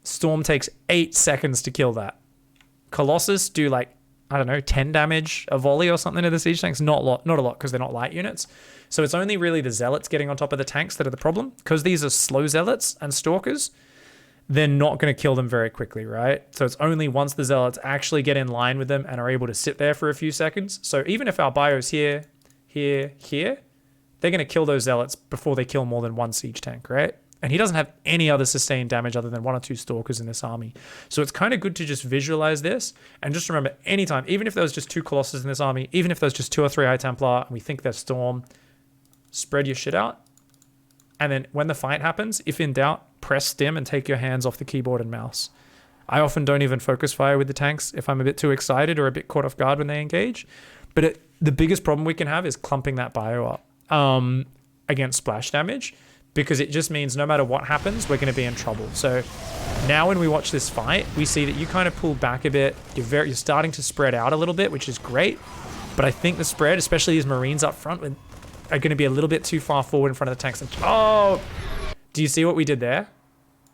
[SPEAKER 1] Storm takes 8 seconds to kill that. Colossus do like, I don't know, 10 damage a volley or something to the siege tanks. Not a lot because they're not light units. So it's only really the zealots getting on top of the tanks that are the problem. Because these are slow zealots and stalkers, they're not going to kill them very quickly, right? So it's only once the zealots actually get in line with them and are able to sit there for a few seconds. So even if our bio's here, they're going to kill those zealots before they kill more than one siege tank, right? And he doesn't have any other sustained damage other than 1 or 2 stalkers in this army. So it's kind of good to just visualize this and just remember anytime, even if there was just 2 Colossus in this army, even if there's just 2 or 3 High Templar and we think they're Storm, spread your shit out. And then when the fight happens, if in doubt, press stim and take your hands off the keyboard and mouse. I often don't even focus fire with the tanks if I'm a bit too excited or a bit caught off guard when they engage. But the biggest problem we can have is clumping that bio up against splash damage, because it just means no matter what happens, we're going to be in trouble. So now when we watch this fight, we see that you kind of pulled back a bit. You're starting to spread out a little bit, which is great. But I think the spread, especially these Marines up front, are going to be a little bit too far forward in front of the tanks. Oh, do you see what we did there?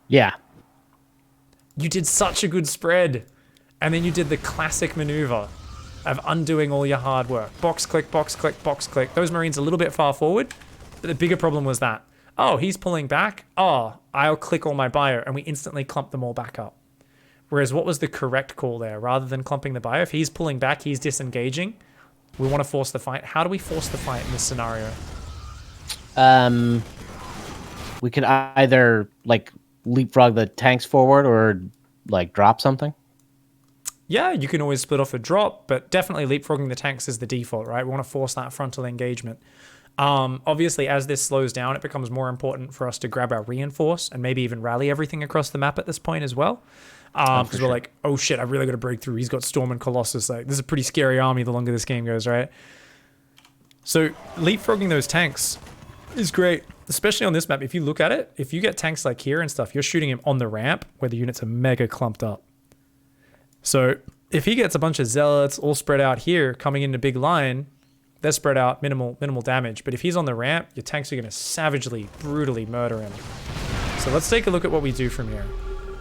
[SPEAKER 2] Yeah.
[SPEAKER 1] You did such a good spread. And then you did the classic maneuver of undoing all your hard work. Box click, box click, box click. Those Marines a little bit far forward, but the bigger problem was that, oh, he's pulling back. Oh, I'll click all my bio, and we instantly clump them all back up. Whereas what was the correct call there? Rather than clumping the bio, if he's pulling back, he's disengaging. We want to force the fight. How do we force the fight in this scenario?
[SPEAKER 2] We could either like leapfrog the tanks forward or like drop something.
[SPEAKER 1] Yeah, you can always split off a drop, but definitely leapfrogging the tanks is the default, right? We want to force that frontal engagement. Obviously, as this slows down, it becomes more important for us to grab our reinforce and maybe even rally everything across the map at this point as well. Because we're like, oh shit, I really got to break through. He's got Storm and Colossus. Like, this is a pretty scary army the longer this game goes, right? So leapfrogging those tanks is great, especially on this map. If you look at it, if you get tanks like here and stuff, you're shooting him on the ramp where the units are mega clumped up. So if he gets a bunch of zealots all spread out here coming into big line, they're spread out, minimal damage. But if he's on the ramp, your tanks are going to savagely, brutally murder him. So let's take a look at what we do from here.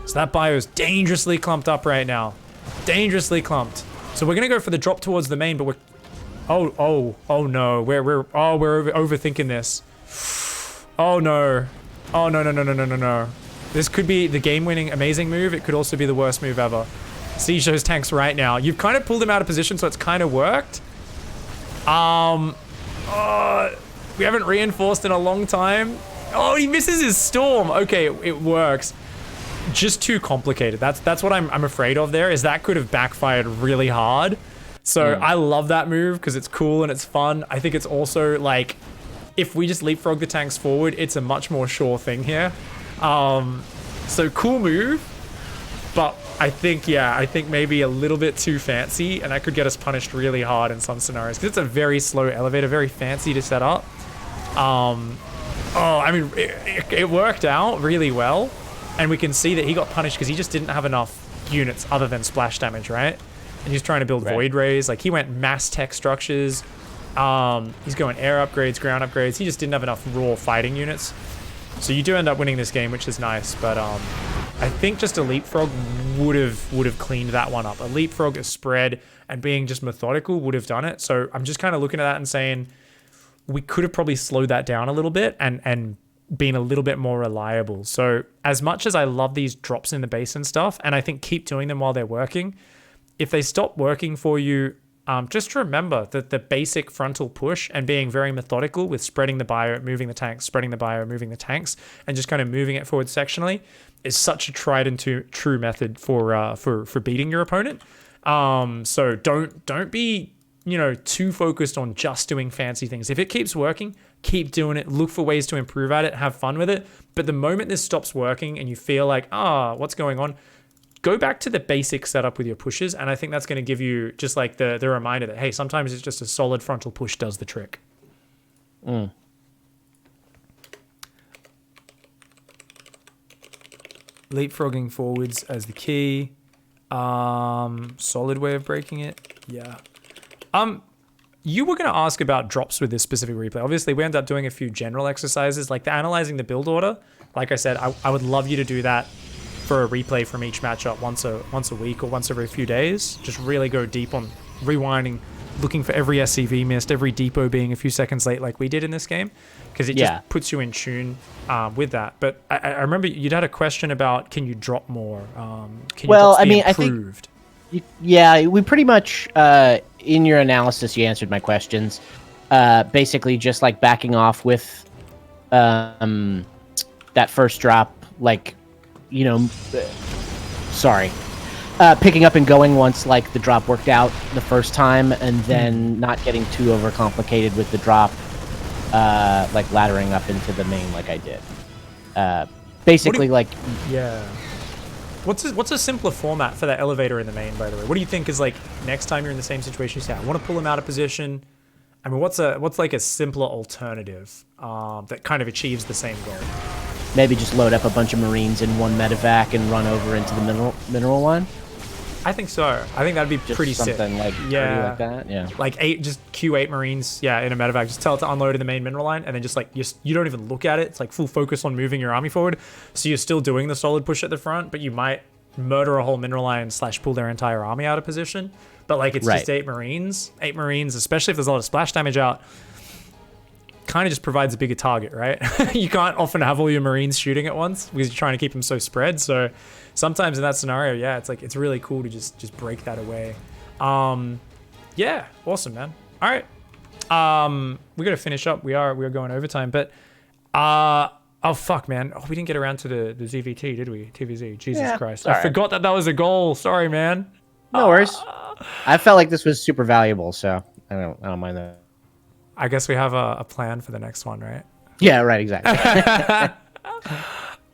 [SPEAKER 1] So that bio is dangerously clumped up right now. Dangerously clumped. So we're going to go for the drop towards the main, but we're... Oh no. We're overthinking this. Oh no. Oh no. This could be the game-winning amazing move. It could also be the worst move ever. Siege those tanks right now. You've kind of pulled him out of position, so it's kind of worked. We haven't reinforced in a long time. Oh, he misses his storm. Okay, it works. Just too complicated. That's what I'm afraid of there, is that could have backfired really hard. So I love that move because it's cool and it's fun. I think it's also like, if we just leapfrog the tanks forward, it's a much more sure thing here. So cool move, but I think maybe a little bit too fancy, and that could get us punished really hard in some scenarios because it's a very slow elevator, very fancy to set up. I mean, it worked out really well, and we can see that he got punished because he just didn't have enough units other than splash damage, right? And he's trying to build void rays. Like, he went mass tech structures. He's going air upgrades, ground upgrades. He just didn't have enough raw fighting units. So you do end up winning this game, which is nice, but I think just a leapfrog would have cleaned that one up. A leapfrog, a spread, and being just methodical would have done it. So I'm just kind of looking at that and saying we could have probably slowed that down a little bit and been a little bit more reliable. So as much as I love these drops in the base and stuff, and I think keep doing them while they're working, if they stop working for you, just remember that the basic frontal push and being very methodical with spreading the bio, moving the tanks, spreading the bio, moving the tanks, and just kind of moving it forward sectionally is such a tried and true method for beating your opponent. So don't be, too focused on just doing fancy things. If it keeps working, keep doing it. Look for ways to improve at it. Have fun with it. But the moment this stops working and you feel like, what's going on? Go back to the basic setup with your pushes, and I think that's going to give you just like the reminder that, hey, sometimes it's just a solid frontal push does the trick. Leapfrogging forwards as the key. Solid way of breaking it. Yeah. You were going to ask about drops with this specific replay. Obviously, we ended up doing a few general exercises, like the analyzing the build order. Like I said, I would love you to do that for a replay from each matchup once a week or once every few days. Just really go deep on rewinding, looking for every SCV missed, every depot being a few seconds late like we did in this game, because it just puts you in tune with that. But I remember you'd had a question about, can you drop more? Can your drops be improved?
[SPEAKER 2] I think, we pretty much, in your analysis, you answered my questions. Basically just like backing off with that first drop, like, you know, sorry, picking up and going once like the drop worked out the first time, and then not getting too overcomplicated with the drop, like laddering up into the main like I did. Basically, like,
[SPEAKER 1] yeah. What's a simpler format for that elevator in the main, by the way? What do you think is like next time you're in the same situation? You say, I want to pull him out of position. I mean, what's like a simpler alternative that kind of achieves the same goal?
[SPEAKER 2] maybe just load up a bunch of Marines in one medevac and run over into the mineral one.
[SPEAKER 1] I think so. I think that'd be
[SPEAKER 2] Just
[SPEAKER 1] pretty sick.
[SPEAKER 2] something like like that. Yeah.
[SPEAKER 1] Like just Q8 Marines, yeah, in a medevac. Just tell it to unload in the main mineral line, and then just like you don't even look at it. It's like full focus on moving your army forward. So you're still doing the solid push at the front, but you might murder a whole mineral line / pull their entire army out of position. But like it's just 8 Marines. 8 Marines, especially if there's a lot of splash damage out, kind of just provides a bigger target, right? You can't often have all your Marines shooting at once because you're trying to keep them so spread. So sometimes in that scenario, yeah, it's like it's really cool to just break that away. Yeah, awesome, man. All right, we gotta finish up. We are going overtime, but oh fuck, man. Oh, we didn't get around to the ZVT, did we? TVZ. Jesus Christ, I forgot that was a goal. Sorry, man.
[SPEAKER 2] No worries. I felt like this was super valuable, so I don't mind that.
[SPEAKER 1] I guess we have a plan for the next one, right?
[SPEAKER 2] Yeah, right, exactly. Yeah,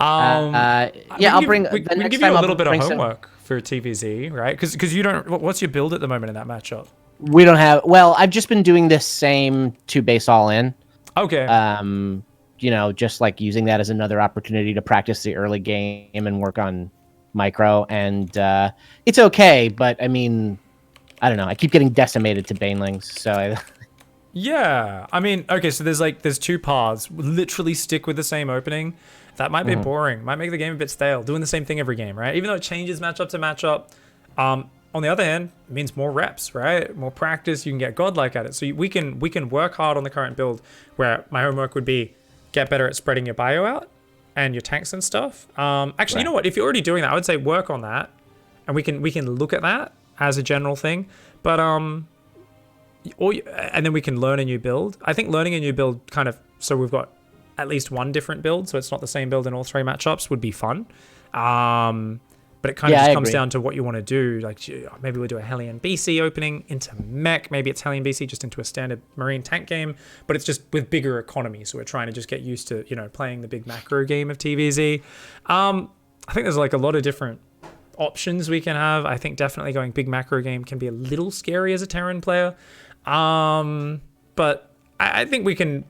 [SPEAKER 2] I'll bring.
[SPEAKER 1] We can give you a little bit of homework for TVZ, right? Because you don't. What's your build at the moment in that matchup?
[SPEAKER 2] We don't have. Well, I've just been doing this same 2 base all in.
[SPEAKER 1] Okay.
[SPEAKER 2] You know, just like using that as another opportunity to practice the early game and work on micro, and it's okay, but I mean, I don't know. I keep getting decimated to banelings, so.
[SPEAKER 1] Yeah, I mean, okay, so there's 2 paths. Literally stick with the same opening. That might be boring. Might make the game a bit stale. Doing the same thing every game, right? Even though it changes matchup to matchup. On the other hand, it means more reps, right? More practice. You can get godlike at it. So we can work hard on the current build. Where my homework would be get better at spreading your bio out and your tanks and stuff. Actually, you know what? If you're already doing that, I would say work on that, and we can look at that as a general thing. But and then we can learn a new build. I think learning a new build kind of, so we've got at least one different build, so it's not the same build in all 3 matchups, would be fun. But it kind of just comes down to what you want to do. Like maybe we'll do a Hellion BC opening into mech. Maybe it's Hellion BC just into a standard Marine tank game, but it's just with bigger economy. So we're trying to just get used to, playing the big macro game of TVZ. I think there's like a lot of different options we can have. I think definitely going big macro game can be a little scary as a Terran player. But I think we can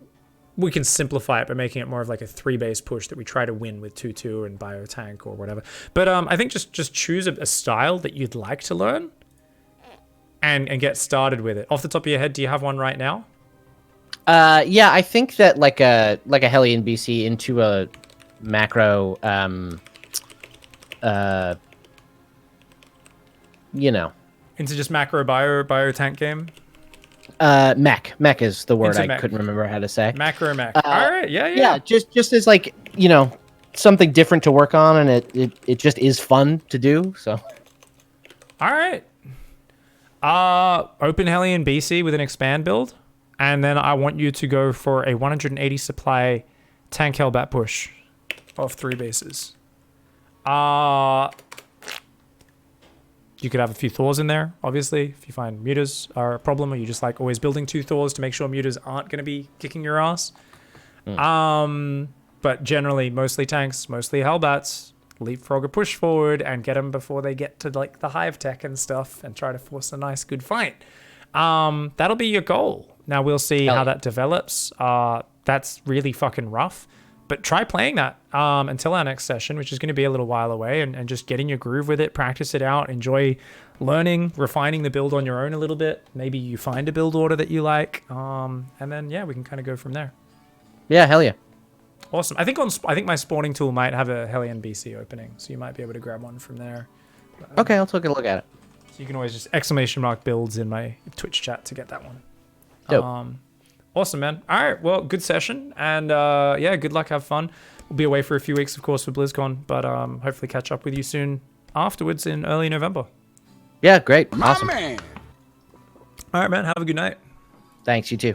[SPEAKER 1] simplify it by making it more of like a 3 base push that we try to win with 2/2 and bio tank or whatever. But I think just choose a style that you'd like to learn and get started with it. Off the top of your head, do you have one right now?
[SPEAKER 2] Yeah, I think that like a Hellion BC into a macro,
[SPEAKER 1] Into just macro bio tank game?
[SPEAKER 2] Mech is the word
[SPEAKER 1] Into
[SPEAKER 2] I couldn't remember how to say.
[SPEAKER 1] Macro mech. All right, yeah.
[SPEAKER 2] Yeah, just as like, something different to work on, and it just is fun to do, so.
[SPEAKER 1] All right. Open Hellion BC with an expand build, and then I want you to go for a 180 supply tank Hellbat push of 3 bases. You could have a few Thors in there, obviously, if you find mutas are a problem, or you just like always building 2 Thors to make sure mutas aren't going to be kicking your ass. But generally, mostly tanks, mostly Hellbats. Leapfrog a push forward and get them before they get to like the hive tech and stuff, and try to force a nice, good fight. That'll be your goal. Now we'll see how that develops. That's really fucking rough. But try playing that until our next session, which is going to be a little while away, and just get in your groove with it, practice it out, enjoy learning, refining the build on your own a little bit. Maybe you find a build order that you like, and then, yeah, we can kind of go from there.
[SPEAKER 2] Yeah, hell yeah.
[SPEAKER 1] Awesome. I think my spawning tool might have a Hellion BC opening, so you might be able to grab one from there.
[SPEAKER 2] Okay, I'll take a look at it.
[SPEAKER 1] So you can always just ! builds in my Twitch chat to get that one.
[SPEAKER 2] Dope.
[SPEAKER 1] Awesome, man. All right, well, good session, and yeah, good luck, have fun. We'll be away for a few weeks, of course, for BlizzCon, but hopefully catch up with you soon afterwards in early November.
[SPEAKER 2] Yeah, great. Awesome.
[SPEAKER 4] Man.
[SPEAKER 1] All right, man, have a good night.
[SPEAKER 2] Thanks, you too.